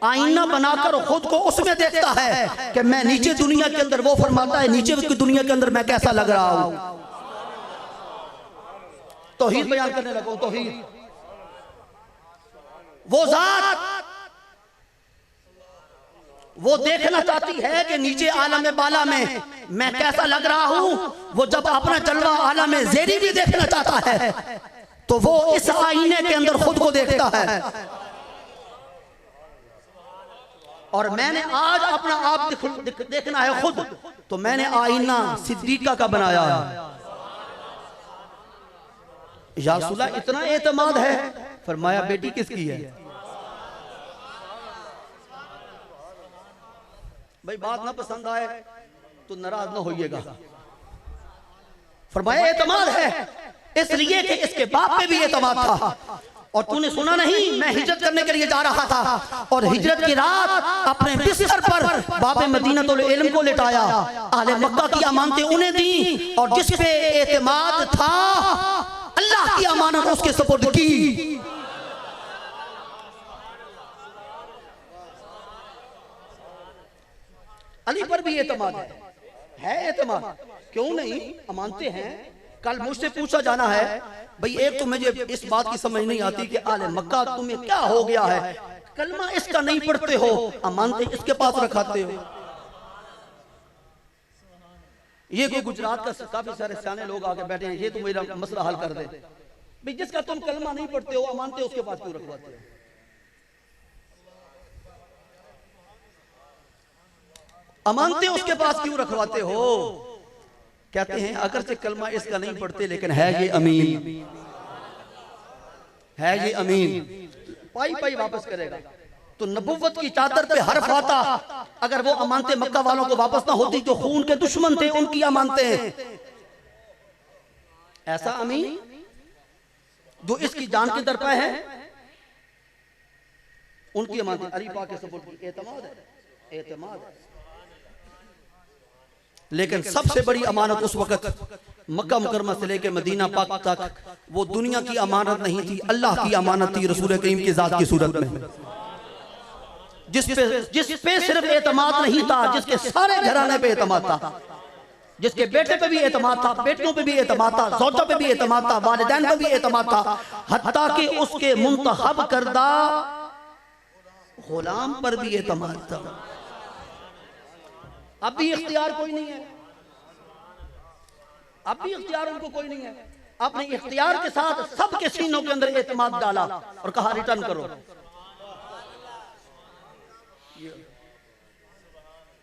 आईना बनाकर खुद को उसमें देखता है कि मैं नीचे दुनिया के अंदर, वो फरमाता है नीचे की दुनिया के अंदर मैं कैसा लग रहा हूं। तौहीद बयान करने लगा हूं। तौहीद वो जात वो देखना चाहती है कि नीचे आलम बाला में मैं कैसा लग रहा हूं। वो जब अपना जलवा आलम ज़ेरी भी देखना चाहता है तो वो इस आईने के अंदर खुद को देखता है। और मैंने आज अपना आप देखना है खुद, तो मैंने आईना सिद्दीका का बनाया है। या रसूलल्लाह इतना एतमाद है? फरमाया बेटी किसकी है? भाई बात ना पसंद आए तो नाराज ना होइएगा। फरमाया एतमाद है इसलिए कि इसके बाप पे भी एतमाद था। और तूने सुना नहीं, मैं हिजरत करने के लिए जा रहा था और हिजरत की रात अपने बिस्तर पर बाबे मदीनतुल इल्म को लेटाया, आले मक्का की अमानतें उन्हें दी और जिस पे एतमाद था अल्लाह की अमानत उसके सुपुर्द की। अली पर भी एतमाद है एतमाद, क्यों नहीं? अमानते हैं। कल मुझसे पूछा जाना है, भाई एक तो मुझे इस बात की समझ नहीं आती कि आले मक्का तुम्हें क्या हो गया है, कलमा इसका नहीं पढ़ते हो, अमानते इसके पास रखाते हो। ये कोई गुजरात का काफी सारे सियाने लोग आके बैठे हैं, ये तो मेरा मसला हल कर दे। भाई जिसका तुम कलमा नहीं पढ़ते हो, अमानते उसके पास क्यों रखवाते हो? अमानते उसके पास क्यों रखवाते हो? कहते हैं अगर से कलमा इसका नहीं पढ़ते लेकिन है ये अमीन, है ये अमीन, पाई पाई वापस करेगा। तो नबुव्वत की चादर पे हर्फ आता, अगर वो अमानते मक्का वालों को वापस ना होती जो खून के दुश्मन थे उनकी अमानते हैं। ऐसा अमीन जो इसकी जान के दर पे है उनकी अमानते अली पाक के सपोर्ट की एतमाद है, एतमाद है। लेकिन सबसे बड़ी अमानत उस वक्त मक्का मुकरमा से लेकर मदीना पाक तक वो दुनिया की अमानत नहीं थी, अल्लाह की अमानत थी रसूल करीम की जात की सूरत में, जिस पे सिर्फ एतमाद नहीं था, जिसके सारे घराने पे एतमाद था, जिसके बेटे पे भी एतमाद था, बेटों पे भी एतमाद था, ज़ौजा पे भी एतमाद था, वालिदैन पे भी एतमाद था, हत्ता कि उसके मुंतखब करदा गुलाम पर भी एतमाद था। अब भी इख्तियार कोई नहीं है, अब भी इख्तियार उनको कोई नहीं है। अपने इख्तियार के साथ सबके सीनों के अंदर एतमाद डाला और कहा रिटर्न करो।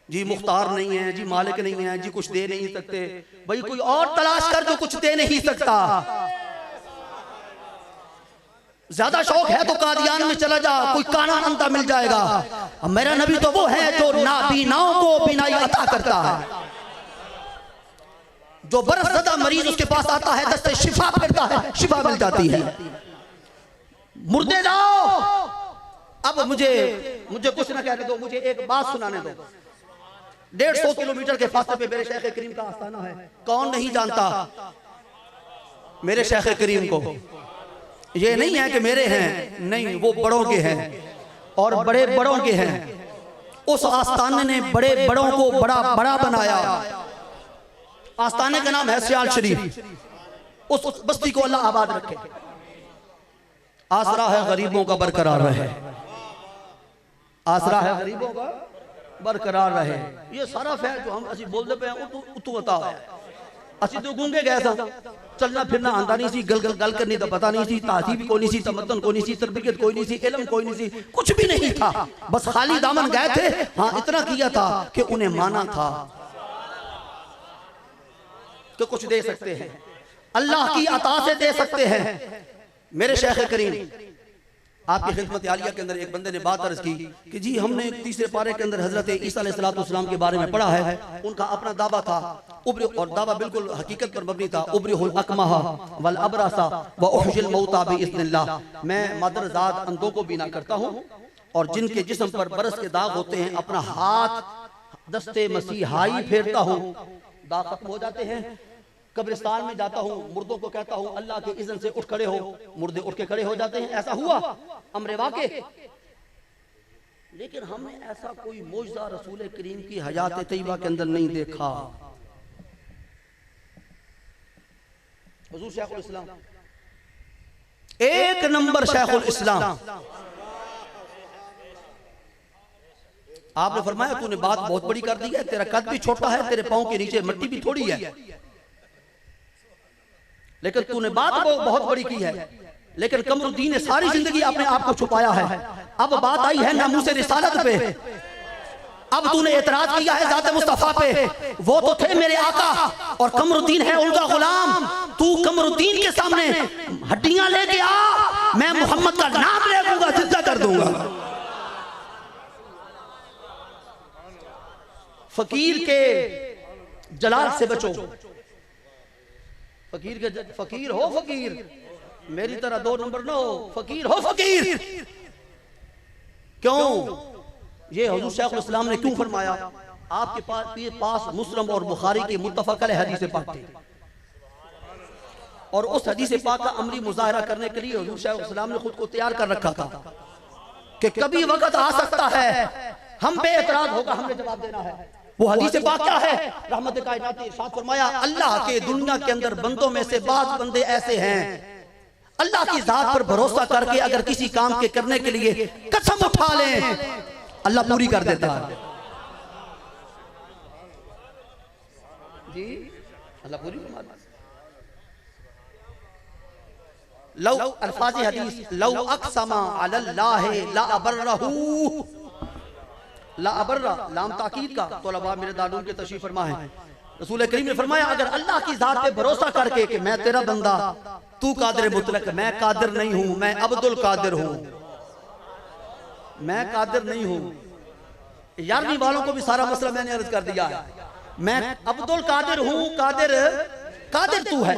जी मुख्तार नहीं है, जी मालिक नहीं है, जी कुछ दे नहीं सकते। भाई कोई और तलाश कर जो कुछ दे नहीं सकता। ज्यादा शौक है तो कादियान में चला जा, कोई काना अंधा मिल जाएगा। मेरा नबी तो वो है जो नाबीनाओं को बीनाई अता करता है, जो बरसदा मरीज उसके पास आता है दस्ते शिफा फिरता है, शिफा मिल जाती है। मुर्दे लाओ, अब मुझे कुछ ना कहने दो, मुझे एक बात सुनाने दो। 150 किलोमीटर के फासले पे मेरे शेख करीम का आस्थाना है। कौन नहीं जानता मेरे शेख करीम को? ये नहीं है कि मेरे हैं, नहीं, वो बड़ों के हैं और बड़े बड़ों के हैं। उस आस्थाने ने बड़े बड़ों को बड़ा बड़ा बनाया। आस्थाने का नाम है सियाल शरीफ। उस बस्ती को अल्लाह आबाद रखे, आसरा है गरीबों का बरकरार रहे, आसरा है गरीबों का बरकरार रहे। ये सारा फैल जो हम असी बोलते पे उतू बता है। असी तो गूंगे गए सा, चलना फिरना आंदा नहीं सी, गल करनी तो पता नहीं सी, तहजीब कोई नहीं सी, तमद्दुन कोई नहीं सी, तरबियत कोई नहीं सी, इल्म कोई नहीं सी, कुछ भी नहीं था। बस खाली दामन गए थे। हाँ इतना किया था कि उन्हें माना था कि कुछ दे सकते हैं, अल्लाह की अता से दे सकते हैं। मेरे शेख करीम आपकी खिदमत आलिया के अंदर एक बंदे ने बात अर्ज की कि जी हमने तीसरे पारे के अंदर हजरत ईसा अलैहिस्सलाम के बारे में पढ़ा है। उनका अपना दावा था, और दावा बिल्कुल हकीकत पर मबनी था। उब्रिहुल अकमहा वल अबरसा व उहशिल मौता बिइज़्निल्लाह, मैं मदरजात अंधों को बीना करता हूँ और जिनके जिस्म पर बरस के दाग होते हैं अपना हाथ दस्ते मसीहाई फेरता हूँ, दाग खत्म हो जाते हैं। कब्रिस्तान में जाता हूँ, मुर्दों को कहता हूँ अल्लाह के इज़्न से उठ खड़े हो, मुर्दे उठ के खड़े हो जाते हैं। ऐसा हुआ अमरे वाक़े। लेकिन हमने ऐसा कोई मौजज़ा रसूल करीम की हयात तैयबा के अंदर नहीं देखा। हुज़ूर शेखुल इस्लाम एक नंबर शेखुल इस्लाम। आपने फरमाया तूने बात बहुत बड़ी कर दी है, तेरा कद भी छोटा है, तेरे पांव के नीचे मिट्टी भी थोड़ी है, लेकिन तूने बात बहुत बड़ी की है। लेकिन कमरुद्दीन ने सारी जिंदगी अपने आप को छुपाया है। अब बात आई है नामूसे रिसालत पे, अब तूने एतराज किया है ज़ात मुस्तफा पे। वो तो थे मेरे आका और कमरुद्दीन है उनका गुलाम। तू कमरुद्दीन के सामने हड्डियां लेके आ, मैं मोहम्मद का नाम ले लूंगा, जिंदा कर दूंगा। फकीर के जलाल से बचो। फकीर हो फकीर, मेरी तरह 2 नंबर ना हो, फकीर हो फकीर। क्यों? ये हुज़ूर शेखुल इस्लाम ने क्यों फरमाया? आपके पास मुस्लिम और बुखारी की मुत्तफ़क़ अलैह हदीस पाक थी, और उस हदीस पाक का अमली मुज़ाहरा करने के लिए हुज़ूर शेखुल इस्लाम ने खुद को तैयार कर रखा था कि कभी वक्त आ सकता है हम पे एतराज होगा, हमने जवाब देना है। वो हदीस पाक क्या है? रहमत कायनात ने इरशाद फरमाया, अल्लाह के दुनिया के अंदर बंदों में से बाज़ बंदे ऐसे हैं अल्लाह की जात पर भरोसा करके अगर किसी काम के करने के लिए कसम उठा लें, अल्लाह पूरी कर देता है। जी अल्लाह पूरी फरमा देता। लौ अल्फाज़ हदीस, लौ अक़समा अलल्लाहि ला अबर्रहू, ला अबर्रा लाम ताकीद का तलबा मेरे दारूल के तशरीफ फरमा है। रसूल करीम ने फरमाया अगर अल्लाह की जात पे भरोसा करके कि मैं तेरा बंदा, तू कादिर मुतलक, मैं कादिर नहीं हूं, मैं अब्दुल कादिर हूं, मैं कादिर नहीं हूं। 11वीं वालों को भी सारा मसला मैंने अर्ज कर दिया है। मैं अब्दुल कादिर हूं, कादिर तू है,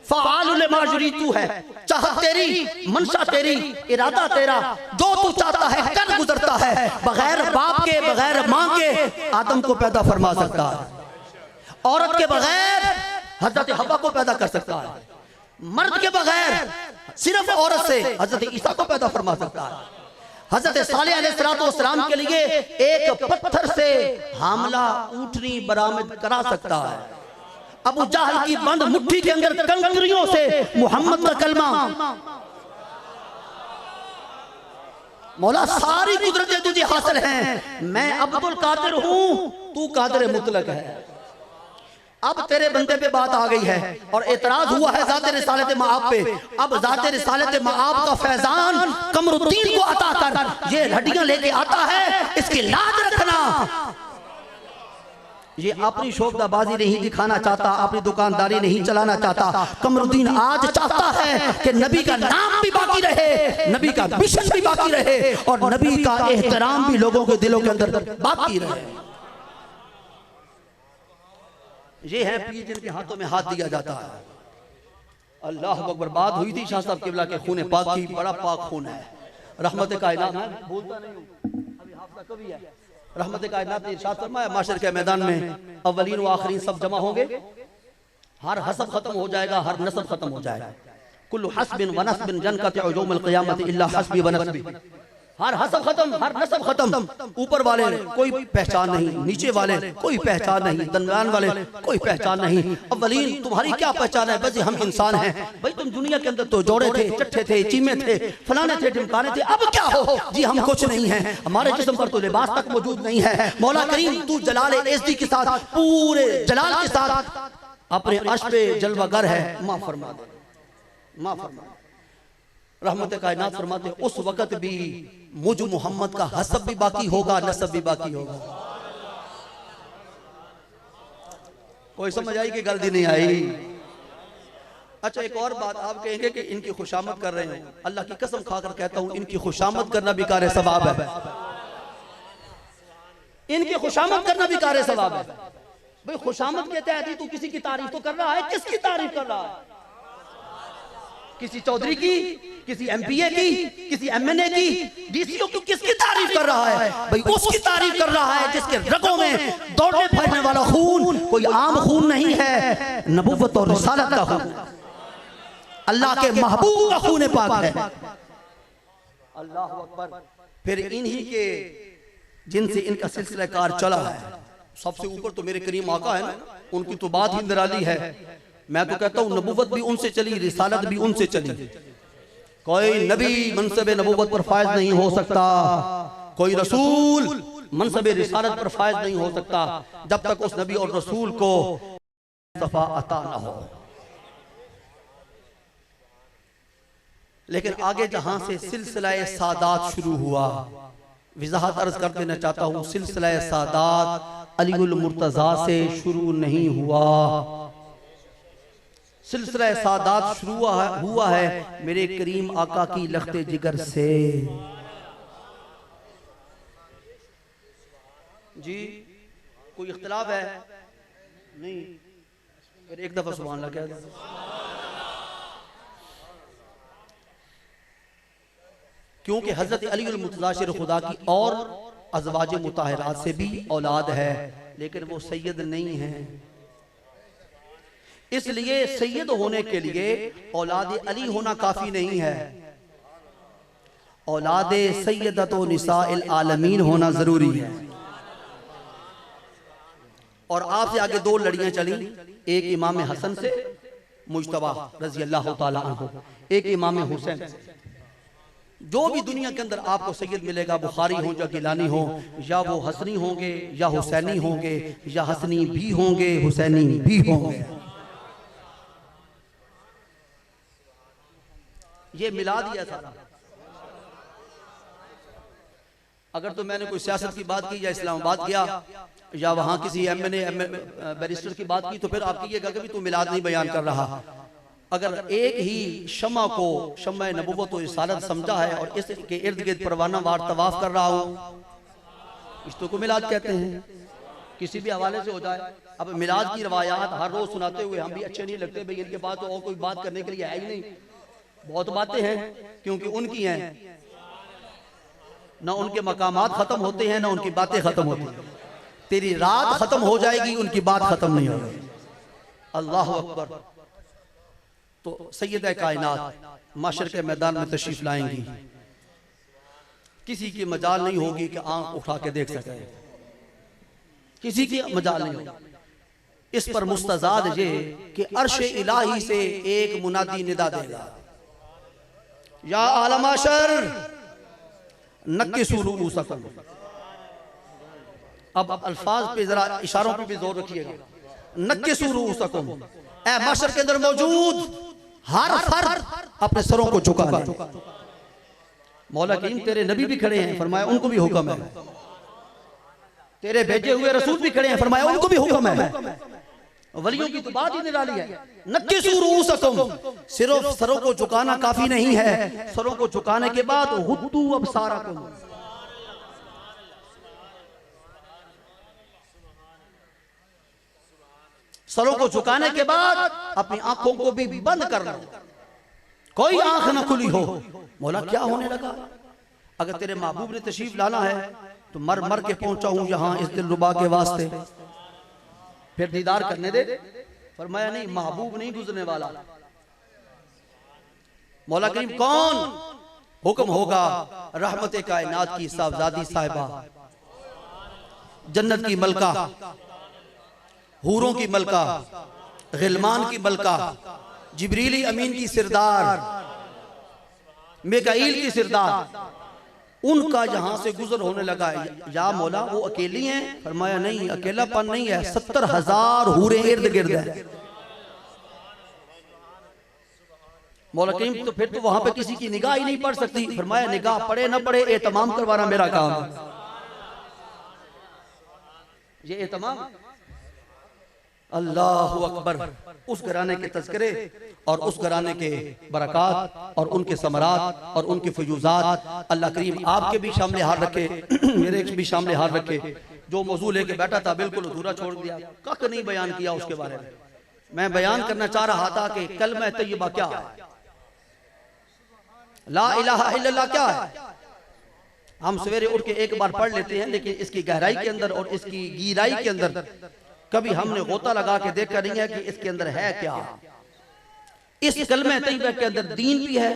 फ़आलुल मा युरीद तू है, चाह तेरी, मंशा तेरी, इरादा तेरा, जो तू चाहता है कर गुजरता है। बगैर बाप के बगैर माँ के आदम को पैदा फरमा सकता है, औरत के बगैर हजरत हवा को पैदा कर सकता है, मर्द के बगैर सिर्फ औरत से हजरत ईसा को पैदा फरमा सकता है। हजरत सालेह अलैहिस्सलाम के लिए एक पत्थर से हामला ऊँटनी बरामद करा सकता है। अबू जहल की बंद मुट्ठी के अंदर कंकरियों से मोहम्मद का कलमा। मौला सारी कुदरतें तुझे हासिल हैं, मैं अब्दुल कादिर हूं, तू कादिर मुतलक है। अब तेरे बंदे पे बात आ गई है और एतराज हुआ है ज़ात रिसालत मआब पे। अब ज़ात रिसालत मआब का फैजान कमरुद्दीन को अता कर ये हड्डियां लेके आता है, इसकी लाज रखना। ये अपनी शोबदाबाजी नहीं दिखाना चाहता, अपनी दुकानदारी नहीं चलाना चाहता। कमरुद्दीन आज चाहता है कि नबी का नाम भी बाकी रहे, नबी का मिशन भी बाकी रहे और नबी का एहतराम भी लोगों के दिलों के अंदर बाकी रहे। ये है पीर जिनके हाथों में हाथ दिया जाता है। अल्लाह अकबर। बात हुई थी शाह साहब किबला के खून पाक की, बड़ा पाक खून है, रहमत कायनात है, भूलता नहीं हूं, अभी हाफिज़ कभी है। रहमत कायनात ने इरशाद फरमाया माशर के मैदान में अव्वलीन व आखिरीन सब जमा होंगे, हर हसब खत्म हो जाएगा, हर नसब खत्म हो जाएगा। कुल्लु हस्बिन व नस्बिन जनकतु यौमल क़ियामत इल्ला हस्बी व नस्बी। हर हसब खत्म, हर नसब खत्म। ऊपर वाले कोई पहचान नहीं, नीचे वाले कोई पहचान नहीं, दरमियान वाले कोई पहचान नहीं। अव्वलीन तुम्हारी क्या पहचान है? बस हम इंसान हैं। भाई तुम दुनिया के अंदर तो जोड़े थे, चट्ठे थे, चीमे थे, फलाने थे, ढिमकाने थे, अब क्या हो? जी हम कुछ नहीं हैं, हमारे जिस्म पर तो लिबास तक मौजूद नहीं है। मौला करीम तू जलाल एज़्दी के साथ, पूरे जलाल के साथ अपने अर्श पे जलवागर है, माफ फरमा दे, माफ फरमा दे। रहमत कायनात फरमाते उस वक्त भी मुझ मोहम्मद का हसब भी बाकी होगा, नसब भी बाकी होगा। कोई समझ आई कि गलती नहीं आई? अच्छा एक और बात, आप कहेंगे कि इनकी खुशामद कर रहे हैं। अल्लाह की कसम खाकर कहता हूं इनकी खुशामद करना भी कार सवाब है, इनकी खुशामद करना भी कार सवाब है। भाई खुशामद के तहत ही तू किसी की तारीफ तो कर रहा है, किसकी तारीफ कर रहा है? किसी चौधरी की, किसी एमपीए की, किसी एमएनए की, डीसीओ की, किसकी तारीफ कर रहा है भाई? उसकी तारीफ कर रहा है जिसके रगों में दौड़ने फैलने वाला खून कोई आम खून नहीं है, नबुव्वत और रिसालत का खून, अल्लाह के महबूब का खून पाक है। अल्लाह अकबर। फिर इन्हीं के जिनसे इनका सिलसिला कार चला है, सबसे ऊपर तो मेरे करीम आका है ना, उनकी तो बात ही निराली है। मैं तो कहता हूँ नबुव्वत भी उनसे चली, रिसालत भी उनसे चली। कोई नबी मनसब नबुव्वत पर फायज नहीं हो सकता, कोई रसूल मनसब रिसालत पर फायज नहीं हो सकता जब तक उस नबी और रसूल को सफा अता ना हो। लेकिन आगे जहां से सिलसिला सादात शुरू हुआ, वजाहत अर्ज कर देना चाहता हूं, सिलसिला सादात अलीउल मुर्तजा से शुरू नहीं हुआ। सिलसिला सादात शुरू हुआ है मेरे करीम आका की लख्ते जिगर से। जी कोई इख्तिलाफ है? नहीं। फिर एक दफा सुभान अल्लाह कह दो। क्योंकि हजरत अली मुर्तज़ा शेर खुदा की और अज़वाज मुताहरात से भी औलाद है, लेकिन वो सैयद नहीं है। इसलिए सैयद होने के लिए औलाद अली होना काफी नहीं है, औलाद सैयदतो निसाइल आलमीन होना जरूरी है। और आपसे आगे दो लड़ियां चली, एक इमाम हसन से मुज्तबा रजी अल्लाह ताला अन्हु, एक इमाम हुसैन से। जो भी दुनिया के अंदर आपको सैयद मिलेगा, बुखारी हो या गिलानी हो, या वो हसनी होंगे या हुसैनी होंगे, या हसनी भी होंगे हुसैनी भी होंगे। ये मिला दिया सारा। अगर तो मैंने कोई सियासत की बात की या इस्लामाबाद गया या वहां किसी एमएनए बैरिस्टर की बात की, तो फिर आप कहिएगा कि तू मिलाद नहीं बयान कर रहा। अगर एक ही शमा को शम्मा नबुव्वत और रिसालत समझा है और इसके इर्द गिर्द परवाना वार तवाफ कर रहा हो, इसको को मिलाद कहते हैं। किसी भी हवाले से हो जाए। अब मिलाद की रवायात हर रोज सुनाते हुए हम भी अच्छे नहीं लगते भाई, इनके पास तो और कोई बात करने के लिए है ही नहीं। बहुत बातें हैं क्योंकि उनकी हैं, ना उनके मकामात खत्म होते हैं ना उनकी बातें खत्म होती हैं। तेरी रात खत्म हो जाएगी, उनकी बात खत्म नहीं होगी। अल्लाह अकबर। तो सैयदा कायनात माशर के मैदान में तशरीफ लाएंगी, किसी की मजाल नहीं होगी कि आंख उठा के देख सके, किसी की मजाल नहीं होगी। इस पर मुस्तजाद ये कि अर्श इलाही से एक मुनादी निदा देगा, या आला माशर नक्किसू रुऊसकुम। अब अल्फाज पे जरा इशारों पे भी जोर रखिएगा। नक्किसू रुऊसकुम, ए माशर के अंदर मौजूद हर फर्द अपने सरों को झुका ले। मौला करीम तेरे नबी भी खड़े हैं, फरमाया उनको भी हुक्म है। तेरे भेजे हुए रसूल भी खड़े हैं, फरमाया उनको भी हुक्म है। वलियों की तो बात ही निराली है। नक्किसू रुऊसकुम, सिर्फ सरों को झुकाना काफी नहीं है, सरों को झुकाने के बाद हुद्दू अबसारकुम, सरों को झुकाने के बाद अपनी आंखों को भी बंद करना, कोई आंख ना खुली हो। मौला क्या होने लगा? अगर तेरे महबूब ने तशरीफ लाना है तो मर मर के पहुंचा हूं यहां इस दिलरुबा के वास्ते, फिर दीदार करने दे। फरमाया नहीं, महबूब नहीं गुजरने वाला। मौला करीम कौन? हुक्म होगा रहमत कायनात की साहबजादी साहिबा, जन्नत की मलका, हूरों की मलका, गिलमान की मलका, जिब्रीली अमीन की सिरदार, मिकाईल की सिरदार, उनका यहां से गुजर होने लगा। या मौला वो अकेली हैं? फरमाया नहीं, अकेलापन नहीं है, 70,000 हूरें इर्द गिर्द है। मौला करीम तो फिर तो वहां पे किसी की निगाह ही नहीं पड़ सकती। फरमाया निगाह पड़े ना पड़े, एहतमाम करवाना मेरा काम है। ये एहतमाम। अल्लाह अकबर। उस घराने के तज़किरे और उस घराने के बरक़ात और उनके समरात और उनके फयूज़ात अल्लाह करीम आपके भी शामिल हाल रखे, मेरे भी शामिल हाल रखे। जो मौजू लेके बैठा था बिल्कुल अधूरा छोड़ दिया, कख नहीं बयान किया उसके बारे में। मैं बयान करना चाह रहा था कि कलमा तय्यबा क्या है, ला इलाहा इल्लल्लाह क्या है? हम सवेरे उठ के एक बार पढ़ लेते हैं, लेकिन इसकी गहराई के अंदर और इसकी गहराई के अंदर कभी हमने गोता लगा के देखा नहीं है कि इसके अंदर है क्या। इस कलमे तैयबा के अंदर दीन भी है,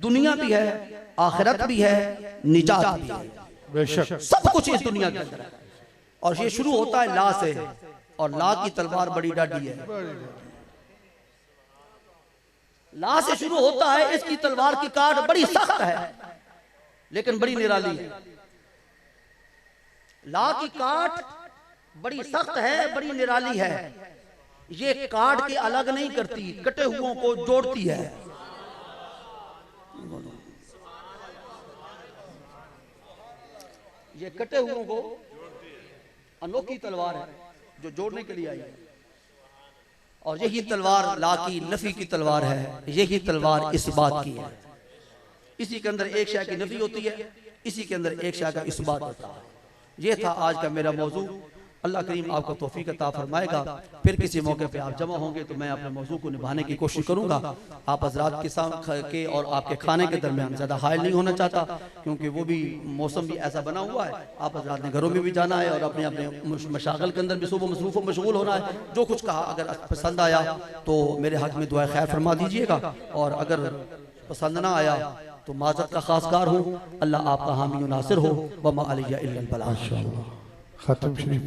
दुनिया भी है, आखिरत भी है, निजात भी है, बेशक सब कुछ इस दुनिया के अंदर है। और ये शुरू होता है ला से, और ला की तलवार बड़ी डाढ़ी है। ला से शुरू होता है, इसकी तलवार की काट बड़ी सख्त है लेकिन बड़ी निराली है। ला की काट बड़ी सख्त है, बड़ी निराली है। ये काट के अलग नहीं करती, कटे हुओं को जोड़ती है। ये कटे हुओं को अनोखी तलवार है जो जोड़ने के लिए आई है। और यही तलवार ला की नफी की तलवार है, यही तलवार इस बात की है। इसी के अंदर एक शय की नफी होती है, इसी के अंदर एक शय का इस्बात होता है। ये था आज का मेरा मौजू। अल्लाह करीम आपको तौफीक अता फरमाएगा। फिर किसी मौके पे आप जमा होंगे तो मैं अपने मौजू को निभाने की कोशिश करूंगा। आप हजरात के और आपके खाने के दरमियान ज़्यादा हायल नहीं होना चाहता, क्योंकि वो भी मौसम भी ऐसा बना हुआ है। आप हजरात ने घरों में भी जाना है और अपने अपने मशागल के अंदर भी सुबह मसरूफ़ मशगूल होना है। जो कुछ कहा अगर पसंद आया तो मेरे हक में दुआ खैर फरमा दीजिएगा, और अगर पसंद ना आया तो माज़रत का खासगार हूँ। अल्लाह आपका हामी नासिर हो। वमा अलैया इल्लल बलाग। खत्म शरीफ